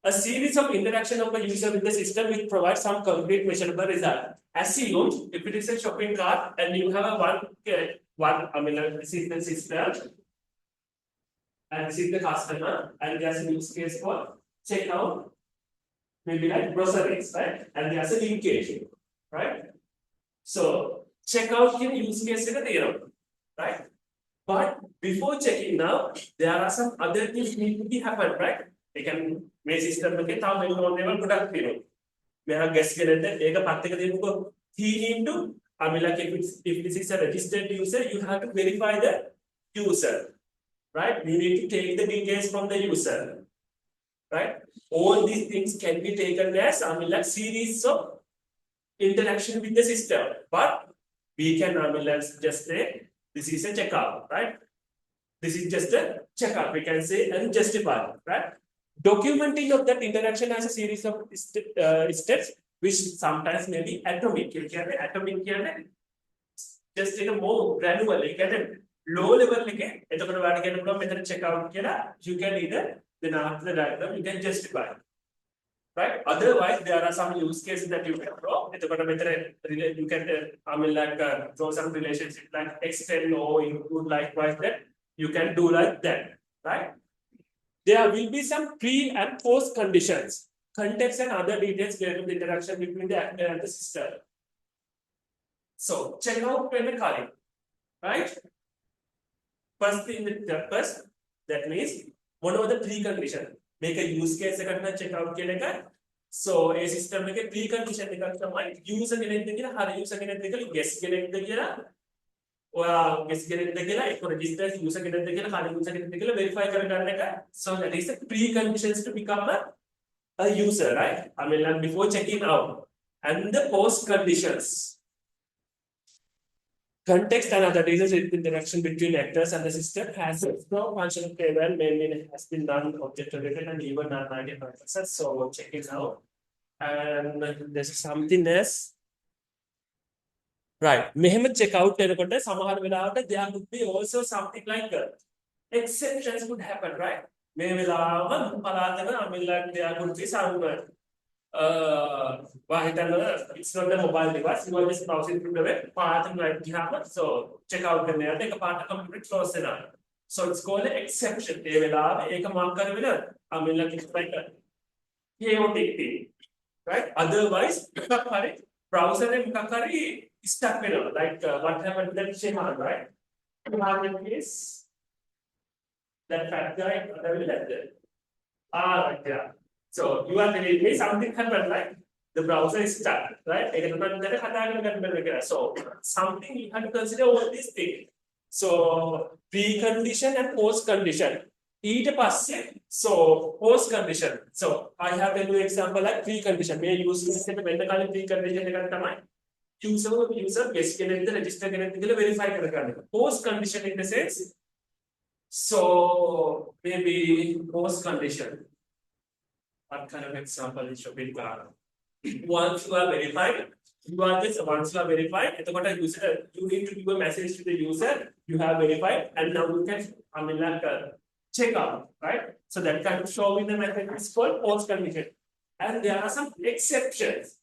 A series of interaction of a user with the system which provides some concrete measurable result. Assume if it is a shopping cart and you have a this is the system and this is the customer and there's a use case for checkout, maybe like groceries, right? And there's a linkage, right? So checkout can use case in a theorem, right? But before checking now, there are some other things need to be happen, right? They can make system okay, now we don't have product hero. We have guess he need to if this is a registered user, you have to verify the user, right? You need to take the details from the user, right? All these things can be taken as series of interaction with the system, but we can just say this is a checkout, right? This is just a checkout, we can say and justify, right? Documenting of that interaction as a series of steps, which sometimes may be atomic. You can atomic just in a more granular, you can low level again. Check out you can either then after the diagram you can justify. Right? Otherwise, there are some use cases that you can draw. You can draw some relationship like extend or include likewise that you can do like that, right? There will be some pre and post conditions, context and other details related to the interaction between the actor and the system. So check out when the calling, right? First thing first, that means one of the precondition. Make a use case check out so a system make a precondition user guess register user verify so that is the preconditions to become a user, right? Before checking out and the post conditions. Context and other reasons with interaction between actors and the system has no functional table, mainly has been done object related and even non-95%. So check it out. And there's something else. Right. Mehem check out there could be also something like exceptions could happen, right? Maybe there could be some it's not a mobile device, you are just browsing through the web, path like happen. So check out the net, take a part of complete close enough. So it's called an exception. They will have a marker winner. It's like a chaotic thing, right? Otherwise, browser and Kakari is stuck winner. Like what happened to that Sheman, right? Is that fat guy, right, yeah. So you are telling me something happened, like the browser is stuck, right? So something you have to consider all these things. So precondition and post condition. So post condition. So I have a new example like precondition. May use precondition user guess register verify. Post condition in the sense So maybe post condition. What kind of example is shopping cart? Once you are verified, once you are verified, you need to give a message to the user, you have verified, and now you can, check out, right? So that kind of show in the method is called post condition. And there are some exceptions.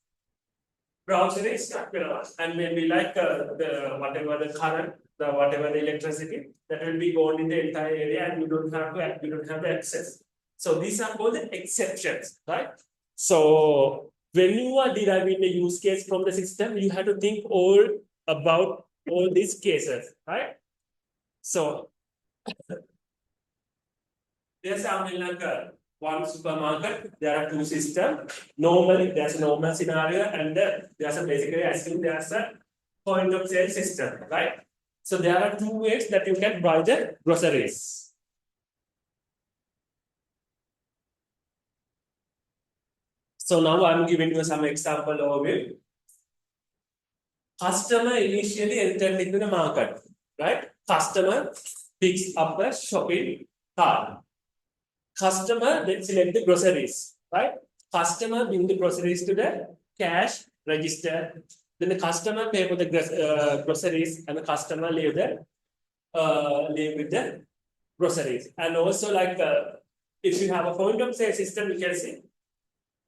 Browser is stuck with us, and maybe like the whatever the current, the whatever the electricity that will be gone in the entire area, and you don't have the access. So these are called the exceptions, right? So when you are deriving the use case from the system, you have to think all about all these cases, right? So there's like one supermarket, there are two systems. Normally, there's a normal scenario, and there's a basically assume there's a point of sale system, right? So there are two ways that you can buy the groceries. So now I'm giving you some example overview. Customer initially entered into the market, right? Customer picks up a shopping cart. Customer then select the groceries, right? Customer bring the groceries to the cash register. Then the customer pay for the groceries, and the customer leave with the groceries. And also, like if you have a point of sale system, you can see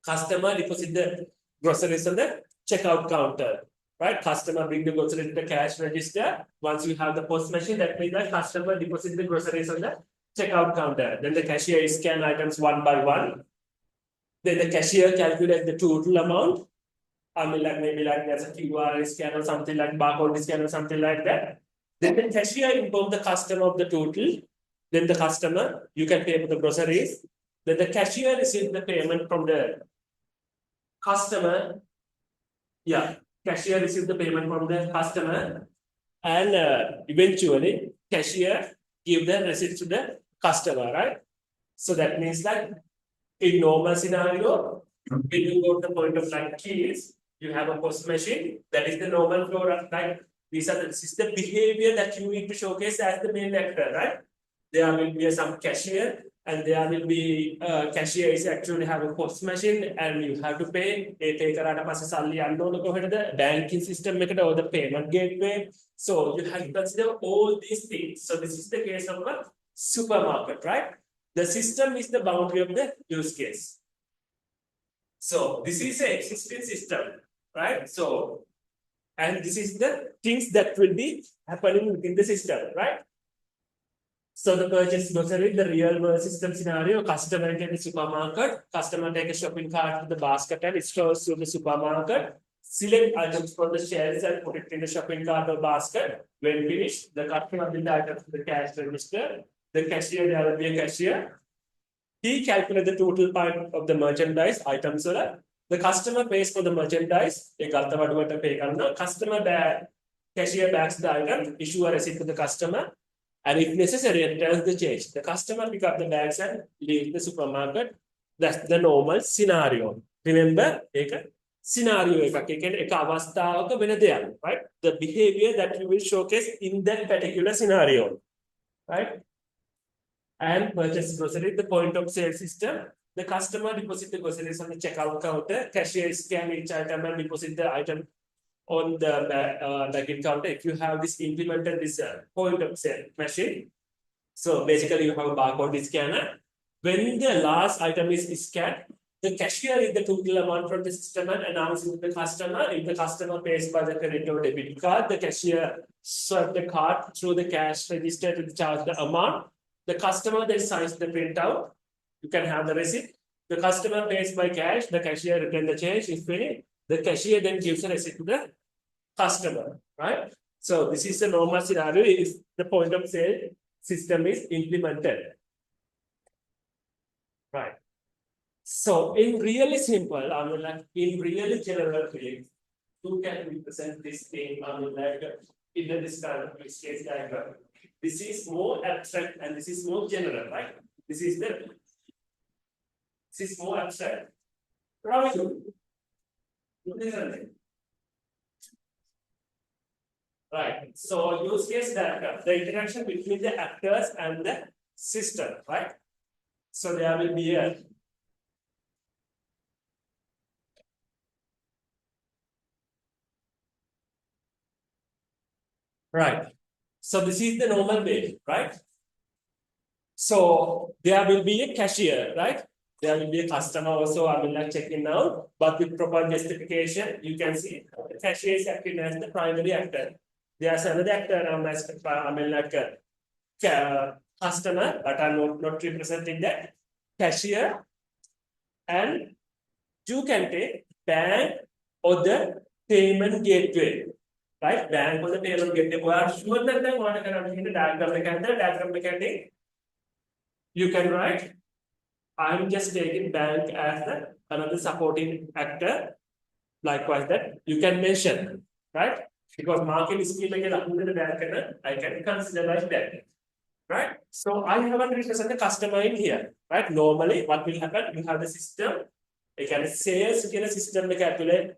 customer deposit the groceries on the checkout counter, right? Customer bring the groceries to the cash register. Once you have the post machine, that means that customer deposit the groceries on the checkout counter. Then the cashier scan items one by one. Then the cashier calculates the total amount. Maybe like there's a QR scan or something like barcode scan or something like that. Then the cashier informs the customer of the total. Then the customer, you can pay for the groceries. Then the cashier receives the payment from the customer. Yeah, cashier receives the payment from the customer. And eventually, cashier give the receipt to the customer, right? So that means that in normal scenario, when you go to the point of like keys, you have a post machine. That is the normal flow, right? This is the behavior that you need to showcase as the main actor, right? There will be some cashier, and there will be cashier is actually have a post machine, and you have to pay. Pay karata pasa salli annono the banking system or the payment gateway. So you have to consider all these things. So this is the case of a supermarket, right? The system is the boundary of the use case. So this is an existing system, right? So, and this is the things that will be happening within the system, right? So the purchase grocery, the real world system scenario, customer enter the supermarket, customer take a shopping cart to the basket and stores to the supermarket, select items from the shelves and put it in the shopping cart or basket. When finished, the customer will the items to the cash register. The cashier, there will be a cashier. He calculates the total part of the merchandise items. The customer pays for the merchandise. Customer cashier backs the item, issue a receipt to the customer, and if necessary, returns the change. The customer pick up the bags and leave the supermarket. That's the normal scenario. Remember, scenario right? The behavior that you will showcase in that particular scenario, right? And purchase grocery, the point of sale system. The customer deposit the groceries on the checkout counter. Cashier scan each item and deposit the item on the bagging counter. If you have this implemented this point of sale machine, so basically you have a barcode scanner. When the last item is scanned, the cashier is the total amount from the system and announces to the customer. If the customer pays by the credit or debit card, the cashier swipe the card through the cash register to charge the amount. The customer then signs the printout. You can have the receipt. The customer pays by cash. The cashier returns the change. If any, the cashier then gives a receipt to the customer, right? So this is the normal scenario if the point of sale system is implemented, right? So in really simple, in really general things, you can represent this thing, in this kind of use case diagram. This is more abstract and this is more general, right? This is more abstract. Right. Right. So use case diagram, the interaction between the actors and the system, right? So there will be a right. So this is the normal way, right? So there will be a cashier, right? There will be a customer also, I will not check in now, but with proper justification, you can see the cashier is acting as the primary actor. There's another actor known as I mean like a customer, but I'm not representing that cashier, and you can take bank or the payment gateway, right? Bank or the payment gateway. We are sure that the one can the diagram mechanic. You can write. I'm just taking bank as the another supporting actor. Likewise, that you can mention, right? Because market is still like under the bank, and I can consider like that, right? So I haven't represented the customer in here, right? Normally, what will happen? You have the system. You can sales in a system like calculate.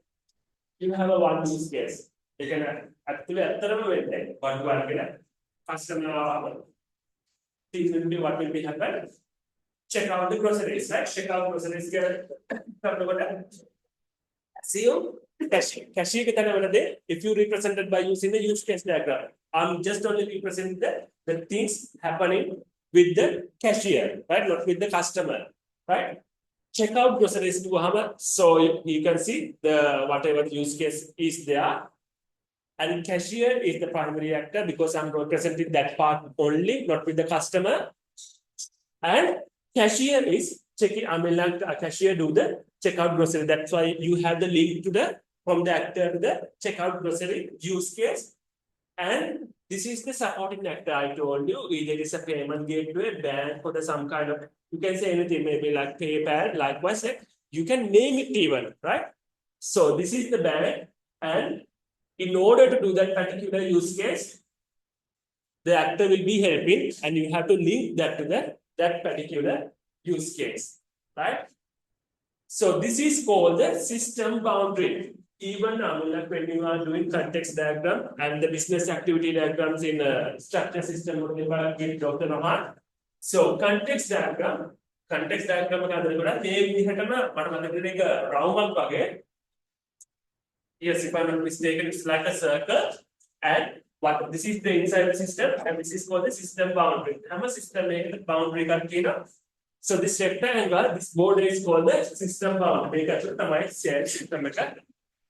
You have a one use case. You can actually one customer things will be what will be happen. Check out the groceries, right? Check out groceries. Assume cashier if you represented by using the use case diagram. I'm just only representing the things happening with the cashier, right? Not with the customer, right? Check out groceries to Muhammad. So you can see the whatever use case is there. And cashier is the primary actor because I'm representing that part only, not with the customer. And cashier is checking, I mean, like a cashier do the checkout grocery. That's why you have the link to the from the actor to the checkout grocery use case. And this is the supporting actor I told you. Either it's a payment gateway, bank, or the some kind of, you can say anything, maybe like PayPal, likewise, you can name it even, right? So this is the bank, and in order to do that particular use case, the actor will be helping, and you have to link that to that particular use case, right? So this is called the system boundary. Even like when you are doing context diagram and the business activity diagrams in a structure system with Dr. Nohan. So context diagram maybe round yes, if I'm not mistaken, it's like a circle, and what this is the inside the system, and this is called the system boundary. I'm a system boundary container. So this rectangle, this border is called the system boundary. System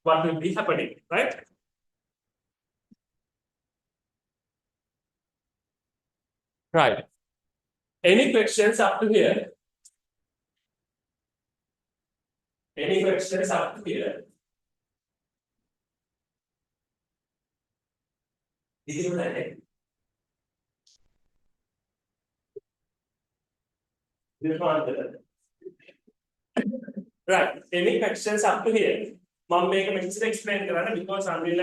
what will be happening, right? Right. Any questions up to here? Any questions up to here? Right. Any questions up to here? Mom make a mixture explain because I will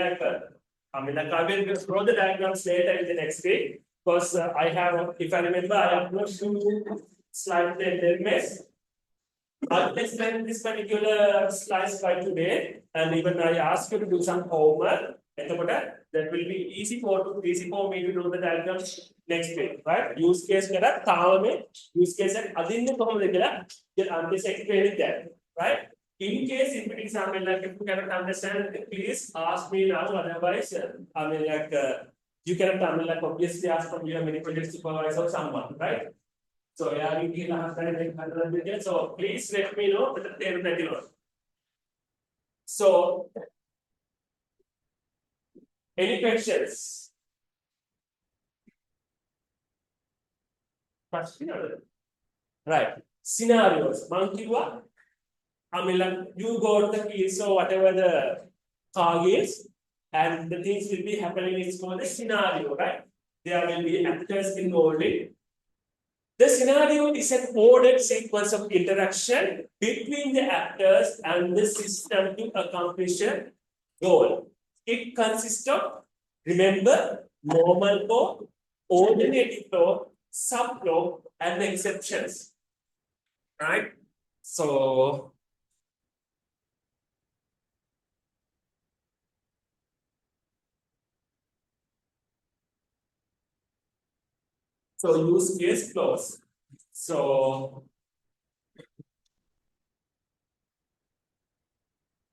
draw the diagrams later in the next week. Because I have, if I remember, I upload two slides in mess. I'll explain this particular slides by today, and even I ask you to do some homework. That will be easy for me to do the diagrams next week, right? Use case use case I'm just explaining that, right? In case if it is something like if you cannot understand, please ask me now. Otherwise, you cannot like obviously ask from your many project supervisor or someone, right? So yeah, you can ask so please let me know that you know. So any questions? Right. Scenarios. Monkey one. Like you got the keys, so whatever the cog is, and the things will be happening is called a scenario, right? There will be actors involved in. The scenario is an ordered sequence of interaction between the actors and the system to accomplish a goal. It consists of, remember, normal flow, ordinary flow, subflow, and exceptions. Right? So So use case close. So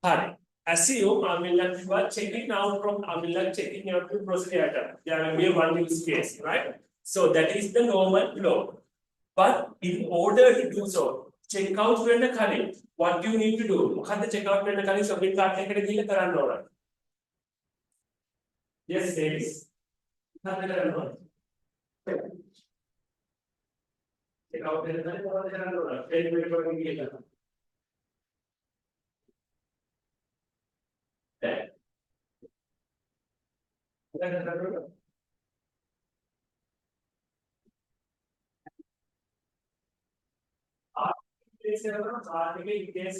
hi. Assume you are checking out from checking out to procedure item. There will be one use case, right? So that is the normal flow. But in order to do so, checkout when the current, what do you need to do? Mukha the checkout when the current submit card take it dilla karanna ona. Yes, yes. Checkout when the current what karanna ona. Pay me for the case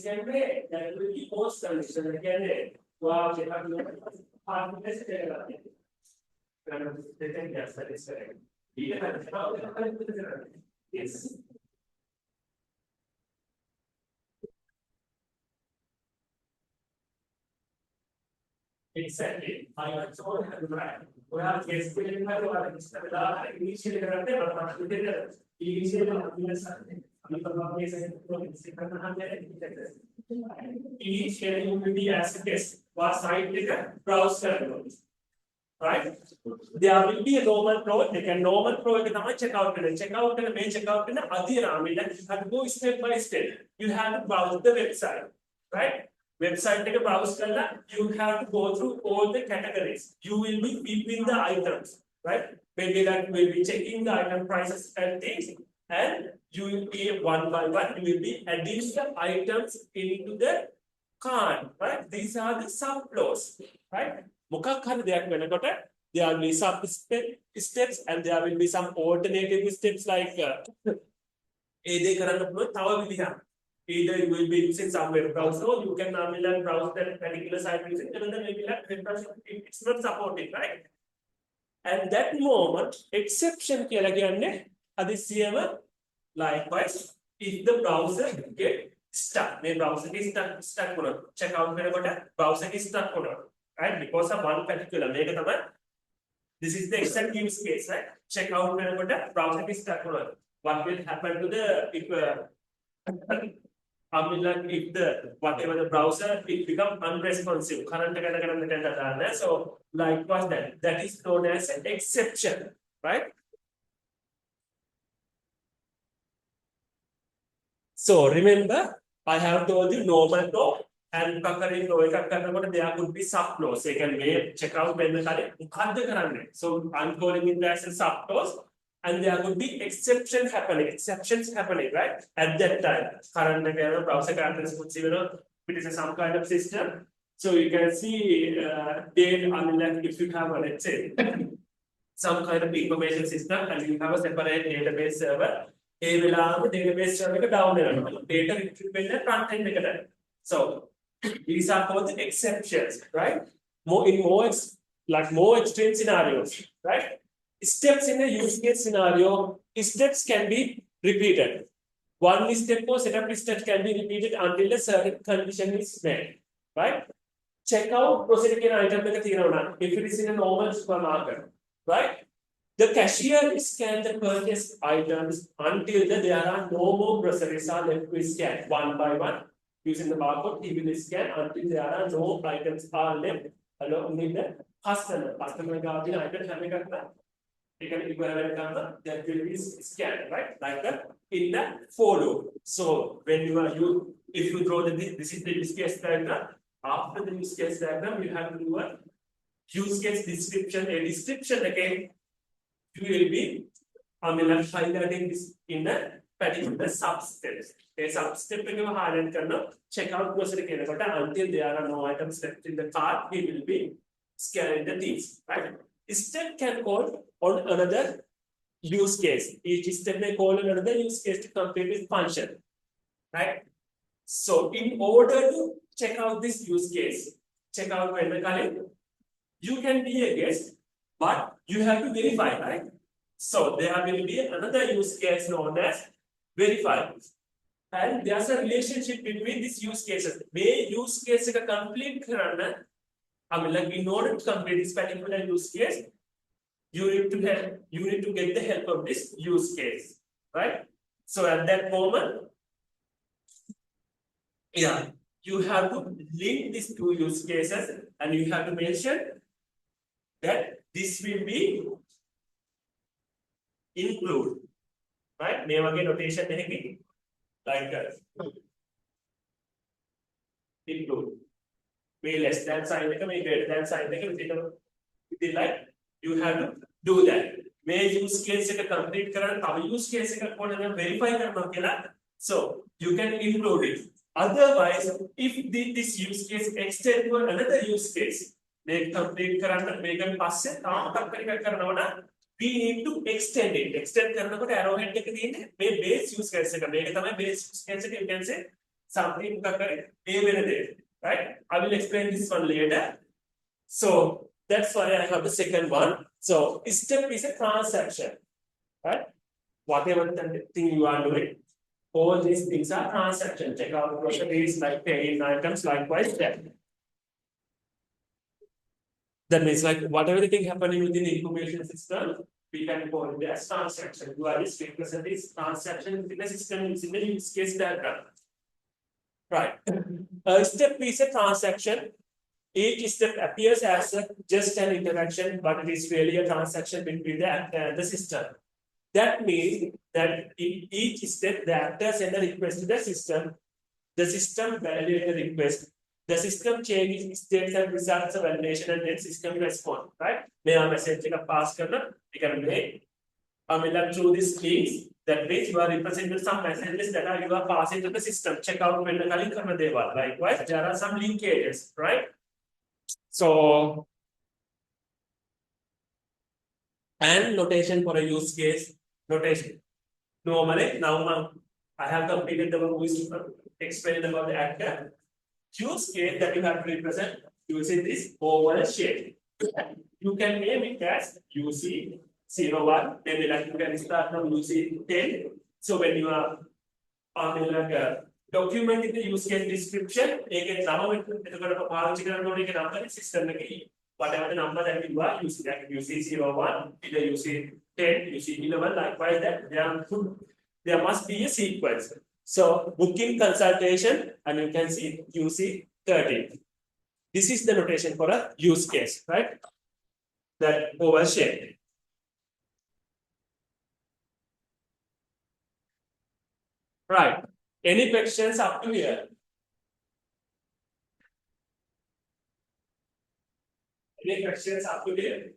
can be that will be post condition again. Wow, they have no yes. Exactly. I also have right. We have guest in my work. Initially, initially, you will be as a guest. Was side browser. Right? There will be a normal pro, they can normal pro check out and may check out and you have to go step by step. You have to browse the website, right? Website take a browse you have to go through all the categories. You will be between the items, right? Maybe that will be checking the item prices and things, and you will be one by one, you will be adding the items into the cart, right? These are the sub flows, right? There will be some steps and there will be some alternative steps like either you will be using some web browser or you can browse that particular site using another maybe it's not supported, right? At that moment, exception likewise, if the browser get stuck, the browser is stuck, check out browser is stuck, right? Because of one particular this is the exact use case, right? Check out browser is stuck. What will happen to the if if the whatever the browser it become unresponsive, so likewise that is known as an exception, right? So remember, I have told you normal flow and there could be sub flows. You can check out when the so I'm calling it as a sub flows. And there could be exceptions happening, right? At that time, current browser characteristics, it is some kind of system. So you can see, if you have, let's say, some kind of information system and you have a separate database server, database server down data front end. So these are called the exceptions, right? More extreme scenarios, right? Steps in a use case scenario, steps can be repeated. One step or setup step can be repeated until a certain condition is met, right? Checkout procedure item if it is in a normal supermarket, right? The cashier scans the purchase items until there are no more groceries are left to scan one by one. Using the barcode, he will scan until there are no items are left along with the customer. Customer got item that will be scanned, right? Like that in the follow. So when if you draw this is the use case diagram. After the use case diagram, you have to do a use case description. A description again, you will be highlighting this in the particular substeps. A substep you highlight checkout process until there are no items left in the cart, we will be scanning the things, right? Step can call on another use case. Each step may call on another use case to complete this function, right? So in order to check out this use case, check out vendor calendar, you can be a guest, but you have to verify, right? So there will be another use case known as verify. And there's a relationship between these use cases. May use case complete in order to complete this particular use case, you need to get the help of this use case, right? So at that moment, yeah, you have to link these two use cases and you have to mention that this will be include, right? Name again notation like include. May less than sign, may greater than sign, within like you have to do that. May use case complete current, our use case verify. So you can include it. Otherwise, if this use case extend to another use case, they complete current, make a pass it, we need to extend it. Extend karanakote arrowhead එක තියෙන්නේ මේ base use case එක. මේක තමයි base use case එක. You can say something right? I will explain this one later. So that's why I have the second one. So step is a transaction, right? Whatever thing you are doing, all these things are transaction. Check out groceries, like paying items, likewise that. That means like whatever the thing happening within the information system, we can call it as transaction. You are just represent this transaction within the system using the use case diagram. Right. Step is a transaction. Each step appears as just an interaction, but it is really a transaction between the actor and the system. That means that in each step, the actor send a request to the system validates the request. The system changes states and results of validation and then system response, right? May I message pass karna, you can make. Through these keys, that means you are representing some messages that you are passing to the system. Check out when the link likewise, there are some linkages, right? So, and notation for a use case, notation. Normally, now I have completed the explained about the actor. Use case that you have to represent using this oval shape. You can name it as UC 01, then like you can start from UC 10. So when you are documenting the use case description, again, system whatever the number that you are using, like UC 01, either UC 10, UC 11, likewise that there must be a sequence. So booking consultation, and you can see UC 13. This is the notation for a use case, right? That oval shape. Right. Any questions up to here? Any questions up to here?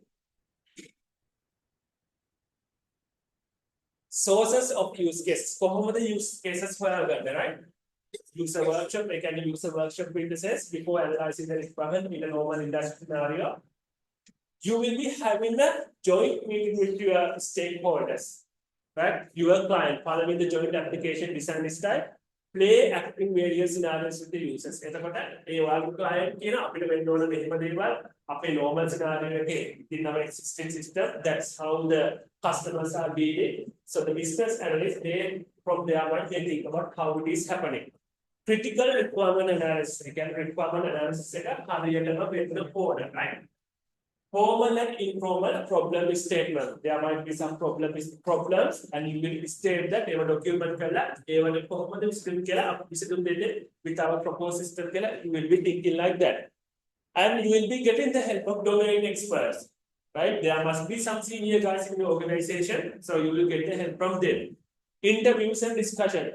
Sources of use cases. කොහොමද use cases හොයාගන්නේ, right? User workshop, we can use a workshop businesses before analyzing the requirement in a normal industry scenario. You will be having a joint meeting with your stakeholders, right? Your client, following the joint application design style, play acting various scenarios with the users. එතකොට ඒ වගේ client කියන අපිට වෙන්න ඕන මෙහෙම දේවල් අපේ normal scenario එකේ in our existing system, that's how the customers are dealing. So the business analysts, they from their mind they think about how it is happening. Critical requirement analysis, again requirement analysis එක හරියටම වෙන්න ඕන, right? Formal and informal problem statement. There might be some problems, and you will state that they were document with our proposed system. You will be thinking like that, and you will be getting the help of domain experts, right? There must be some senior guys in the organization, so you will get the help from them. Interviews and discussion.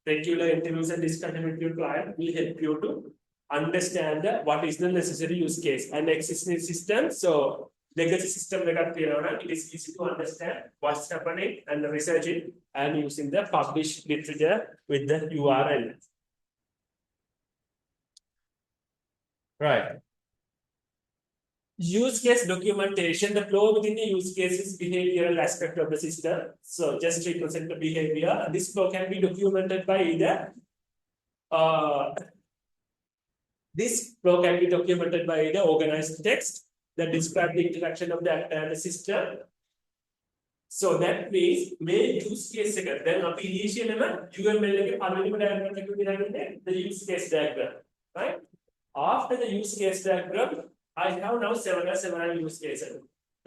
Regular interviews and discussion with your client will help you to understand what is the necessary use case and existing system. So legacy system it is easy to understand what's happening and research it and using the published literature with the URL. Right. Use case documentation, the flow within the use case is behavioral aspect of the system. So just represent the behavior. This flow can be documented by either this flow can be documented by the organized text that describe the interaction of the actor and the system. So that means main use case then initial UML the use case diagram, right? After the use case diagram, I have now several use cases.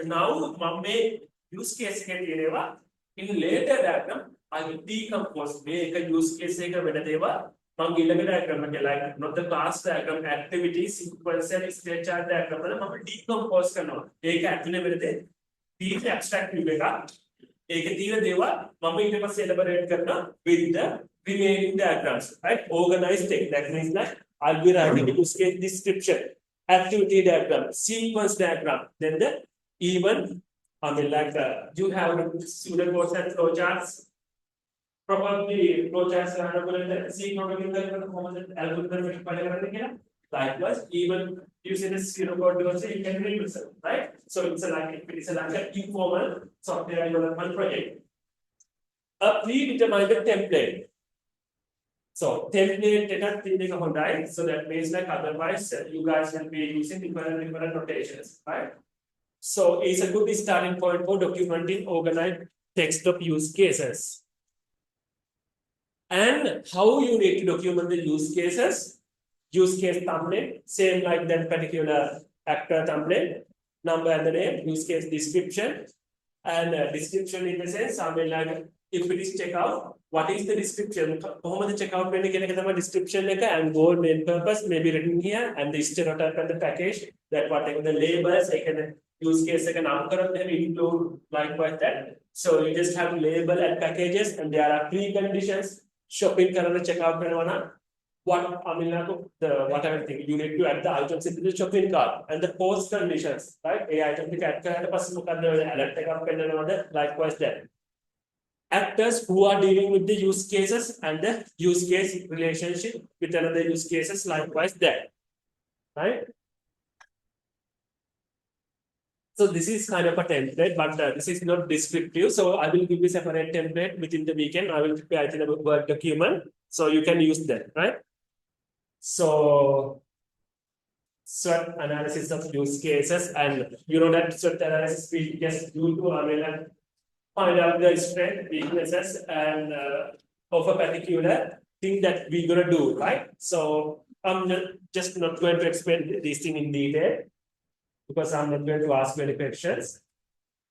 Now, mame use case එකේ තියෙනවා in later diagram I will decompose මේක use case එක වෙන දේවල් මම ඊළඟ diagram එක like not the class diagram activity sequence and state chart diagram වල මම decompose කරනවා. ඒක ඇතුලේ වෙන දේ deep abstract view එකක්. ඒකේ තියෙන දේවල් මම ඊට පස්සේ elaborate කරනවා with the remaining diagrams, right? Organized text. That means that I'll be writing use case description, activity diagram, sequence diagram, then the even I mean like you have student notes and flowcharts. Probably flowcharts are available. See algorithm. Likewise, even using the zero code also you can represent, right? So it's a like an informal software development project. A predetermined template. So template data thinking of right. So that means like otherwise you guys will be using different notations, right? So it's a good starting point for documenting organized text of use cases. And how you need to document the use cases, use case thumbnail, same like that particular actor thumbnail, number and the name, use case description, and description in the sense, I mean like if it is checkout, what is the description? How the checkout when you get description and goal main purpose may be written here, and the stereotype and the package that whatever the labels I can use case I can anchor them include likewise that. So you just have label and packages, and there are preconditions. Shopping karana checkout karana. What I mean like the whatever thing you need to add the items into the shopping cart and the post conditions, right? A item to add karana passe mokadda alert එකක් පෙන්නනවද likewise that. Actors who are dealing with the use cases and the use case relationship with another use cases likewise that, right? So this is kind of a template, but this is not descriptive. So I will give you separate template within the weekend. I will prepare it in a Word document, so you can use that, right? So SWOT analysis of use cases, and you know that SWOT analysis we just do to find out the strength, weaknesses, and of a particular thing that we're gonna do, right? So I'm just not going to explain this thing in detail because I'm not going to ask many questions,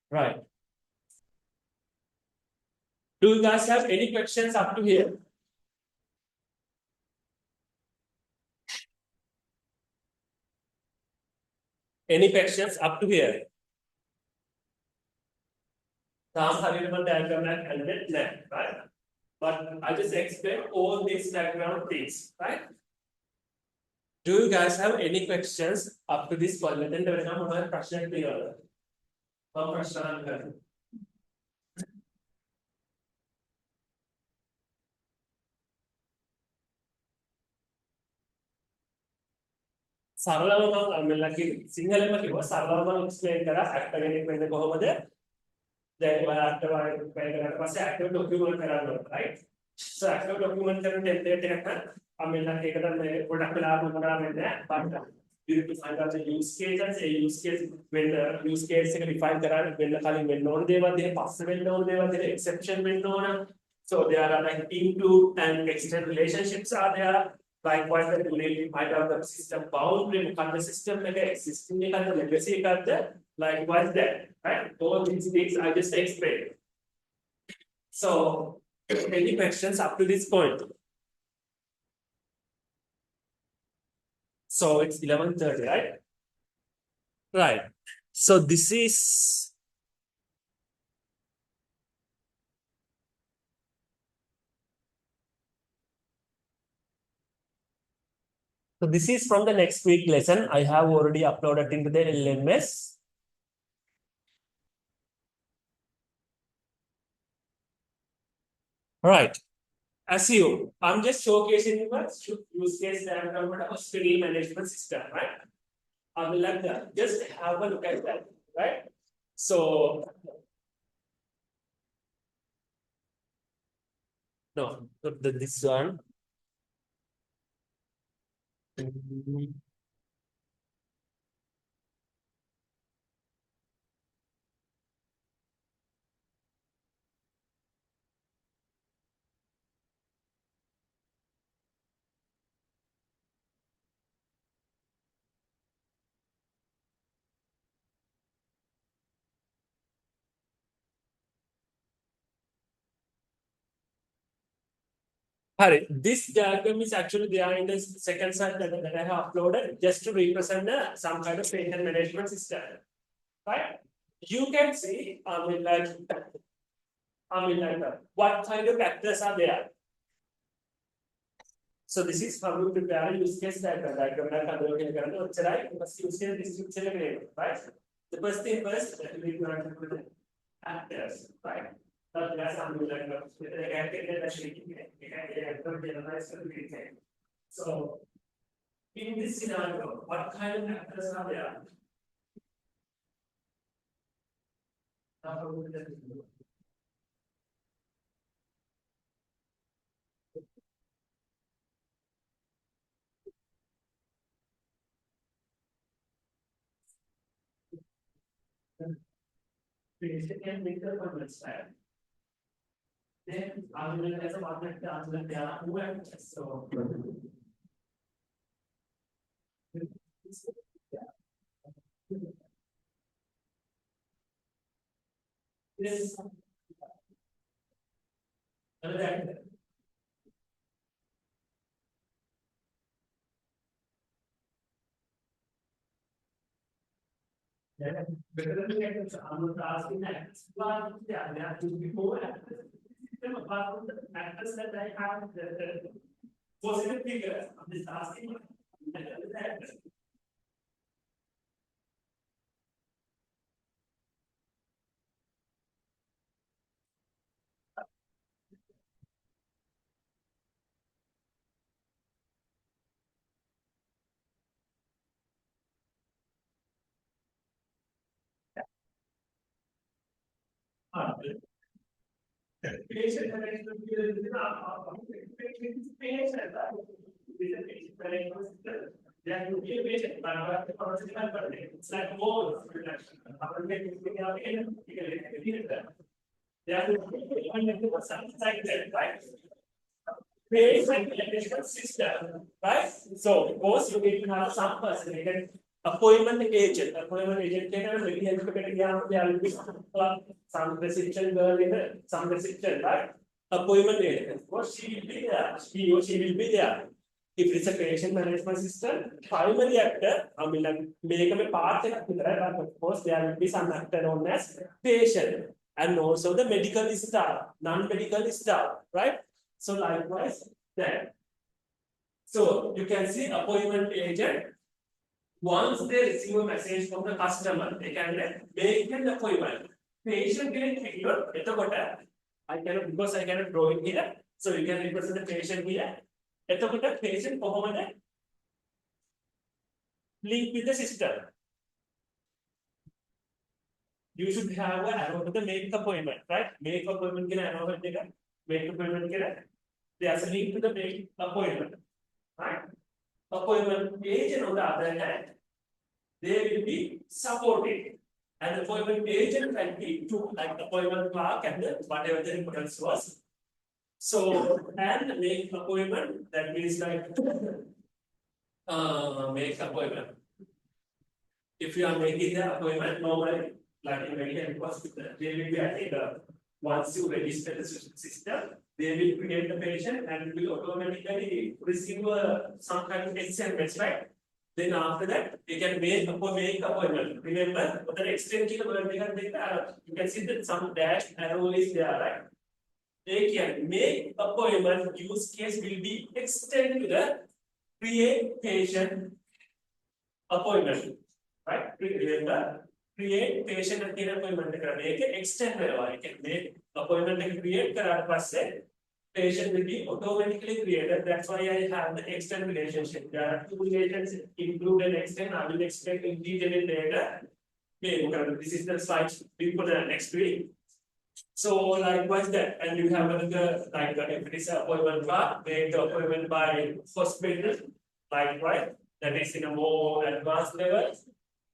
right? Do you guys have any questions up to here? Any questions up to here? Diagram and right? But I just explained all these background things, right? Do you guys have any questions up to this point? Then there is no more question clear. සරලව මම ලකි සිංහලෙන්ම කිව්වා සරලව මම explain කරා actor කෙනෙක් වෙන්නේ කොහොමද දැන් ඔයාලා ඇක්ටර් වෙන්න කරලා පස්සේ ඇක්ටර් ડોකියුමන්ට් කරන්න ඕනේ right so ඇක්ටර් ડોකියුමන්ට් කරන ටෙම්ප්ලේට් එකක් නම් මම ලකි ඒකට මේ පොඩක් වෙලා මොනවා වෙන්නේ නැහැ but you need to find out the use cases a use case when the use case එක define කරන්න වෙන්න කලින් වෙන්න ඕන දේවල් දෙක පස්සේ වෙන්න ඕන දේවල් දෙක exception වෙන්න ඕන so there are like include and extend relationships are there. Likewise, that you need to find out the system boundary, the system existing, the legacy, likewise that, right? All these things I just explained. So, any questions up to this point? So it's 11:30, right? Right. So this is. So this is from the next week lesson. I have already uploaded into the LMS. Right. Assume I'm just showcasing the use case diagram of skill management system, right? I will like that. Just have a look at that, right? So no, this one. Harry, this diagram is actually there in the second slide that I have uploaded just to represent some kind of patient management system, right? You can see, what kind of factors are there. So this is how you prepare a use case diagram. Right? First use case description, right? The first thing first, we going to put the actors, right? That's something like so in this scenario, what kind of actors are there? Patient can make the appointments, right? Then I will as a partner there are two actors. So this another actor. Better than actors, I'm not asking actors, but yeah, there are two before actors. Then apart from the actors that I have, the positive figures, I'm just asking actors. Patient management is patient. There will be a patient, but it's like more. There will be something like that, right? Patient management system, right? So, of course, you need to have some person, you can appointment agent can maybe there will be some reception girl in it, some reception, right? Appointment agent, of course, she will be there, he or she will be there. If it's a patient management system, primary actor, I mean, like, make a part, but of course, there will be some actor known as patient, and also the medical staff, non-medical staff, right? So likewise, that. So you can see appointment agent. Once they receive a message from the customer, they can make an appointment. Patient can figure I cannot because I cannot draw it here. So you can represent the patient here. Patient link with the system. You should have an arrow to the make appointment, right? Make appointment can arrow make appointment can. There's a link to the make appointment, right? Appointment agent on the other hand, they will be supported. And the appointment agent can be to like appointment clerk and whatever the importance was. So, and make appointment, that means like make appointment. If you are making the appointment, normally, like in medical hospital, they will be added. Once you register the system, they will create the patient and will automatically receive some kind of SMS, right? Then after that, you can make appointment. Remember, the extent you can see that some dash arrow is there, right? They can make appointment use case will be extended to the create patient appointment, right? Remember, create patient appointment make it extend you can make appointment create patient will be automatically created. That's why I have the extend relationship. There are two relations include and extend. I will explain in detail later. Okay, this is the slide we put the next week. So likewise that, and you have another like if it is appointment make the appointment by hospital. Likewise, that is in a more advanced level.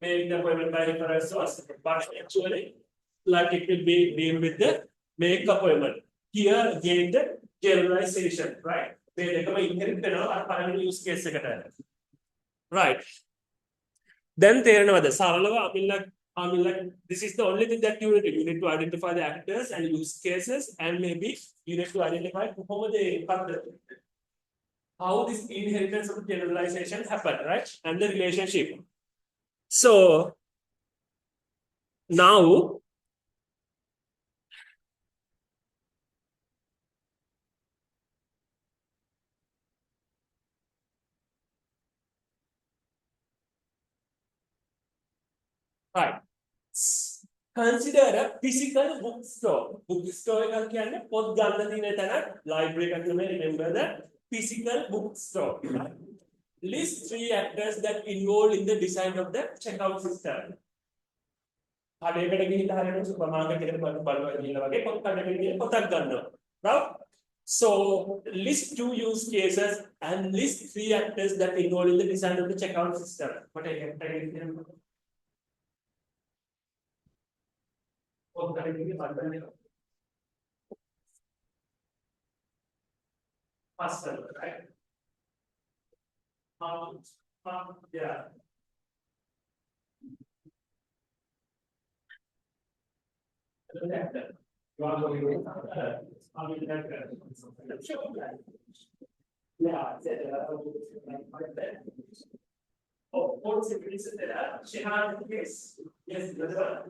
Make the appointment by referral source, but actually, like it will be deal with the make appointment. Here again the generalization, right? They inherit our primary use case. Right. Then there another Saralava, I mean like I mean, like, this is the only thing that you need to do. You need to identify the actors and use cases, and maybe you need to identify how this inheritance of generalization happen, right? And the relationship. So now, right. Consider a physical bookstore. Bookstore එකක් කියන්නේ පොත් ගන්න තියෙන තැනක්. Library එකක් නෙමෙයි. Remember that physical bookstore. List 3 actors that involved in the design of the checkout system. කඩේකට ගිහිල්ලා හරියට සුපර් මාකට් එකට බලනවා කියලා වගේ පොත් කඩේකට ගිහින් පොතක් ගන්නවා. Right? So list 2 use cases and list 3 actors that involved in the design of the checkout system. What I can tell you. Faster, right? Yeah. Oh, what's the reason that she had the case? Yes, that's right.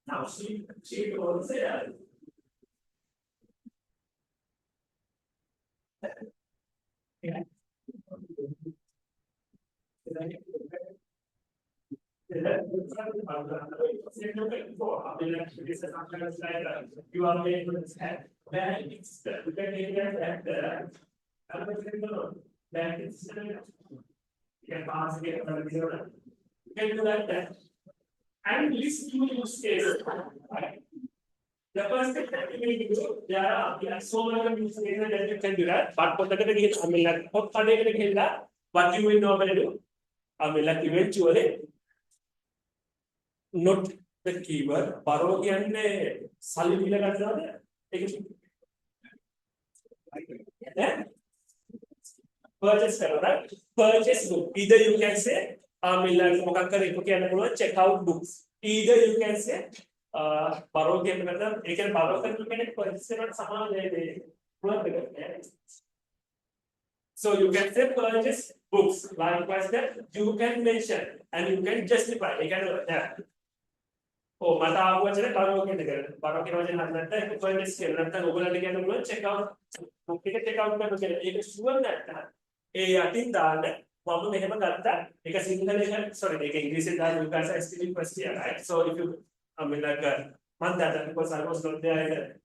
Now she will say that. Yeah. You are made to understand that it's we can take that that it's can pass it can do that and list 2 use cases. The first thing that you need to do, there are so many use cases that you can do that. But I mean, like, what you will normally do, I mean, like, eventually, not the keyword, borrow and purchase, right? Purchase book. Either you can say, I mean, like, check out books. Either you can say, borrow के मतलब एक borrow कर मैंने purchase करना सामान ले ले so you can say purchase books likewise that you can mention and you can justify you can oh මට ආව වචනේ borrow කියන එක borrow කියන වචනේ නැත්නම් purchase කියන නැත්නම් ඔයගොල්ලන්ට කියන්න පුළුවන් check out book එක check out කරන්න කියලා ඒක sure නැත්නම් ඒ යටින් දාන්න මම මෙහෙම ගත්තා ඒක සිංහලෙන් sorry ඒක ඉංග්‍රීසියෙන් දාන්න you guys are still first year right so if you I mean, like, that because I was not there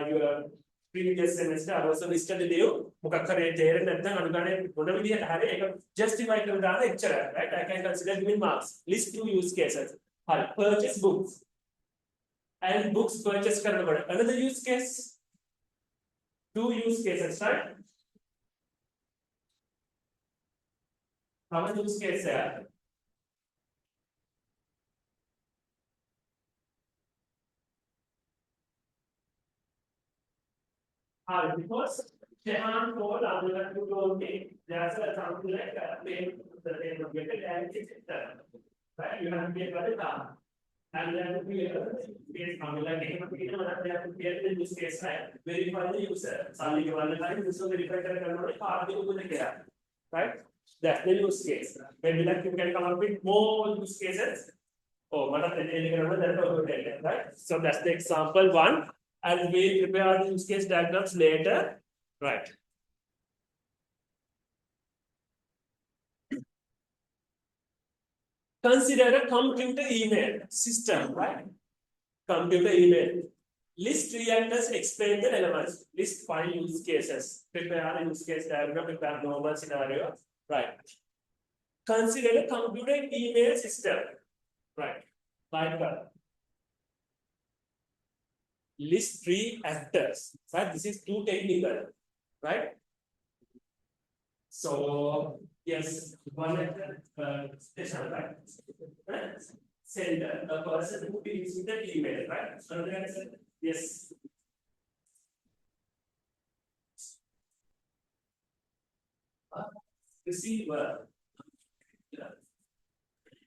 your previous semester, I also listed the deal. Mukakare there and then I'm going to have a justify the lecture, right? I can consider giving marks. List 2 use cases. Purchase books and books purchase. Another use case, 2 use cases, right? How many use cases? Because Jahan told Abdullah to told me there's a something like a plane the name of it and it's right you have to pay for the car and then to be case Abdullah came up with they have to get the use case right verify the user Sali के वाले time उसको verify करने वाले car के ऊपर क्या right that's the use case when like you can come up with more use cases oh मतलब right so that's the example 1 and we prepare the use case diagrams later, right? Consider a computer email system, right? Computer email. List 3 actors, explain the elements. List 5 use cases. Prepare a use case diagram, prepare normal scenario, right? Consider a computer email system, right? Like that. List 3 actors, right? This is too technical, right? So, yes, one actor, special, right? Sender, a person who is using the email, right? So, yes. receiver.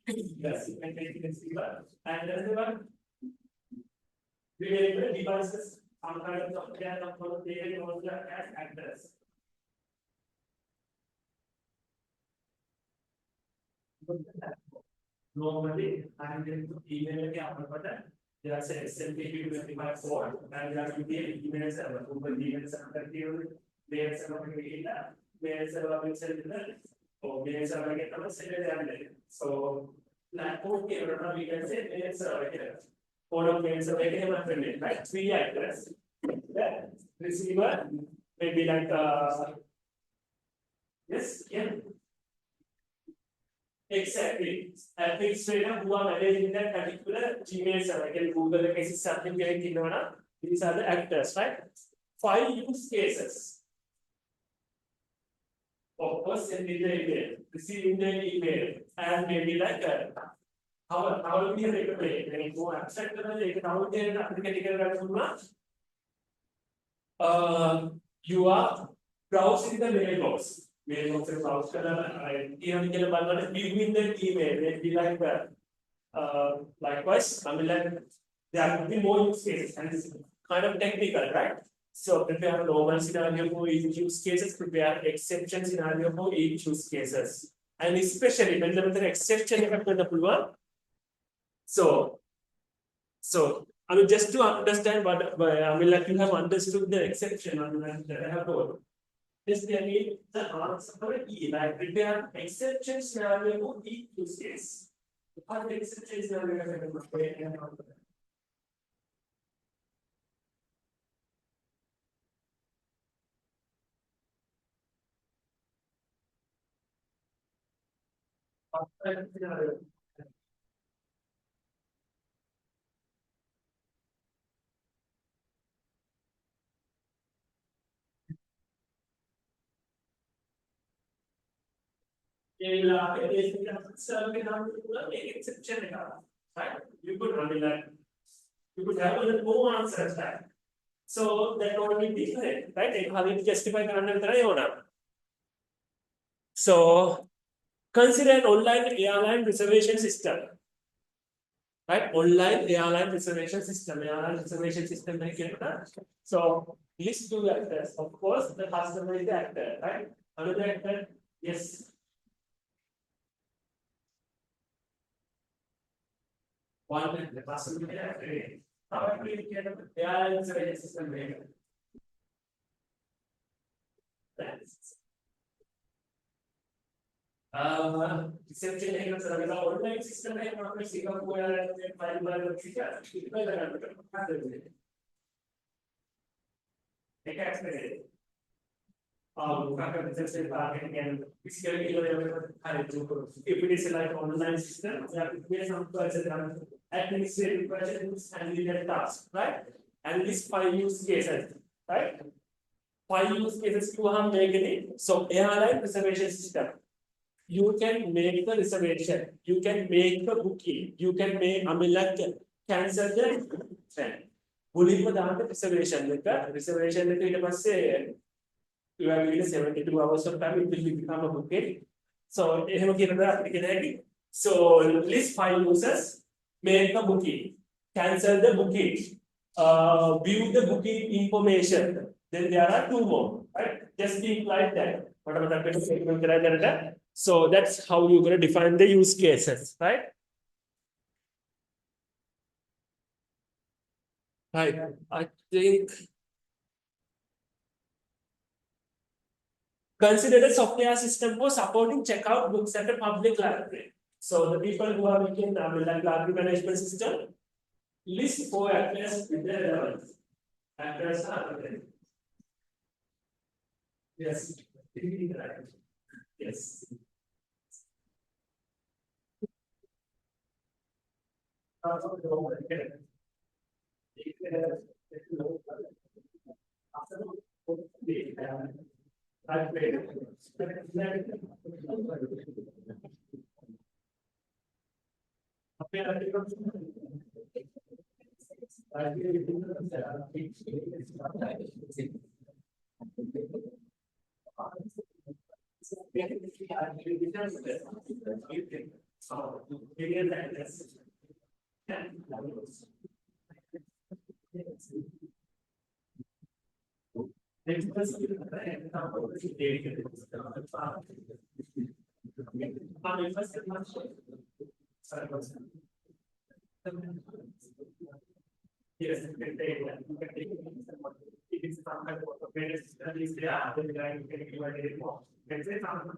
Yes, you can take receiver. And then there are variable devices. Some kind of software they also as actors. Normally, I'm going to email it out, but there are SMTP25 form, and there will be an email server, Google email server, mail server, mail server, or mail server, get our sender. So, platform here, we can say mail server here. Photo mail server, right? Three actors. The receiver, maybe like, yes, yeah. Exactly. Administrator who are managing that particular Gmail server, like Google, like something like these are the actors, right? 5 use cases. Of course, sending the email, receiving the email, and maybe like how do we play? Like go abstract how you are browsing the mailbox. Mailbox and browse viewing the email, maybe like that. Likewise, I mean, like there could be more use cases, and it's kind of technical, right? So prepare a normal scenario for each use cases, prepare exception scenario for each use cases, and especially when there is an exception so I mean, just to understand what I mean, like you have understood the exception, I mean, like I have told. Just tell me the answer for E, like prepare exception scenario for each use case. What the exception scenario scenario. Exception, right? You could I mean, like you could have a little more answers that. So that would be different, right? How you justify the So consider an online airline reservation system. Right? Online airline reservation system. Airline reservation system. So list two actors. Of course, the customer is the actor, right? Another actor, yes. One the customer is the actor. How do we get the airline reservation system? Reception है sir अगर online system है वहां पे Singapore में file बार ठीक है कितना लगा ठीक है experience reception target and physically if it is like online system you have to create some person administrative questions and legal tasks, right? And these 5 use cases, right? 5 use cases to हम देखेंगे. So airline reservation system. You can make the reservation, you can make the booking, you can make, I mean, like cancel the train. Bullying for the reservation, like that reservation, like it must say you have given 72 hours of time, it will become a booking. So, so list 5 users, make the booking, cancel the booking, view the booking information. Then there are 2 more, right? Just be like that. So that's how you're going to define the use cases, right? Right. I think consider a software system for supporting checkout books at a public library. So the people who are making like library management system list 4 actors with their relevance. Actors are there. Yes. Yes. Yes, you can take it is some kind of parents is there, then you can give it more. Let's say some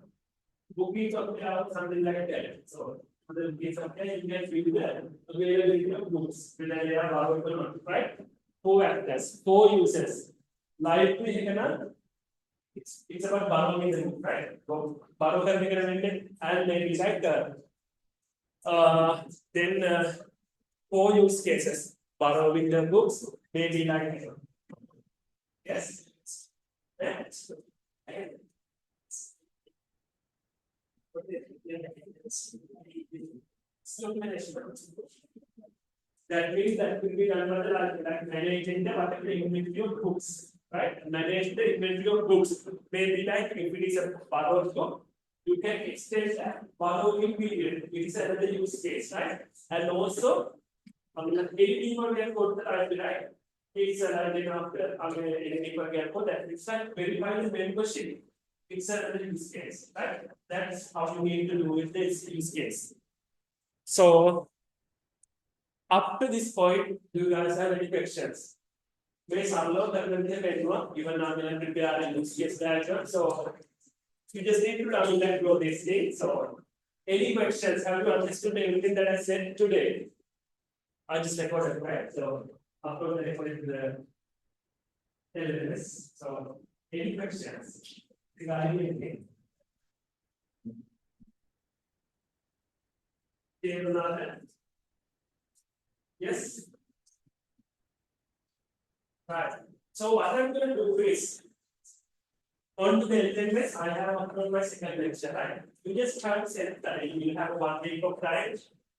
bookies of something like that. So the case of you can feel that availability of books, whether they are valuable or not, right? Four factors, four uses. Life it's about borrowing the book, right? So borrow करने के लिए and maybe like then four use cases. Borrowing the books, maybe like yes. That means that will be converted like managing the whatever inventory of books, right? Manage the inventory of books. Maybe like if it is a borrowed book, you can extend that borrowing period. It is another use case, right? And also, anything for get code right? It's then after anything for get code that it's like verifying the membership. It's another use case, right? That's how you need to do with this use case. So up to this point, do you guys have any questions? May some of them even now I'm prepare a use case diagram. So you just need to download this thing. So any questions? Have you understood everything that I said today? I just recorded, right? So upload the recording to the LMS. So any questions regarding anything? Yes. Right. So what I'm going to do is on to the LMS, I have uploaded my second lecture, right? You just have to set time. You have 1 week of time.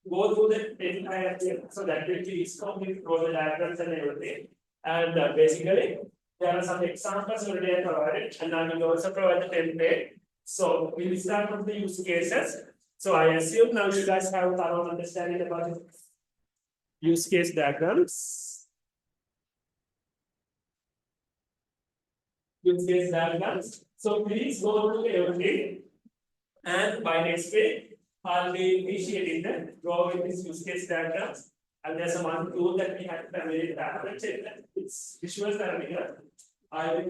Go through the entire thing. So that will be discounted for the diagrams and everything. And basically, there are some examples already provided, and I will also provide the template. So we'll start from the use cases. So I assume now you guys have thorough understanding about the use case diagrams. Use case diagrams. So please go through everything, and by next week, I'll be initiating the drawing this use case diagrams. And there's one tool that we have to familiar that it's visual parameter. I will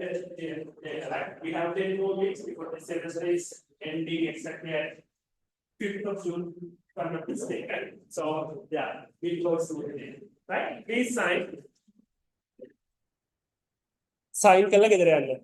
like we have 10 more weeks before the semester is ending exactly at 5th of June, if I'm not mistaken. So yeah, we'll go through it. Right? Please sign. Sign कल किधर है